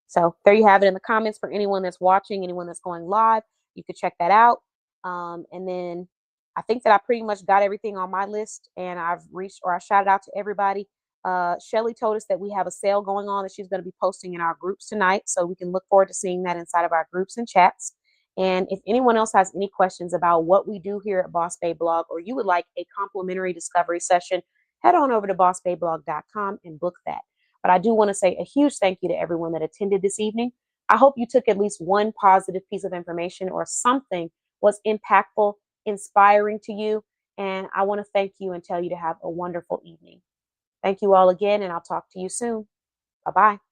A: So there you have it in the comments for anyone that's watching, anyone that's going live. You could check that out. And then I think that I pretty much got everything on my list, and I've reached or I shouted out to everybody. Shelly told us that we have a sale going on that she's going to be posting in our groups tonight. So we can look forward to seeing that inside of our groups and chats. And if anyone else has any questions about what we do here at Boss Bay Blog, or you would like a complimentary discovery session, head on over to bossbayblog.com and book that. But I do want to say a huge thank you to everyone that attended this evening. I hope you took at least one positive piece of information or something was impactful, inspiring to you. And I want to thank you and tell you to have a wonderful evening. Thank you all again, and I'll talk to you soon. Bye bye.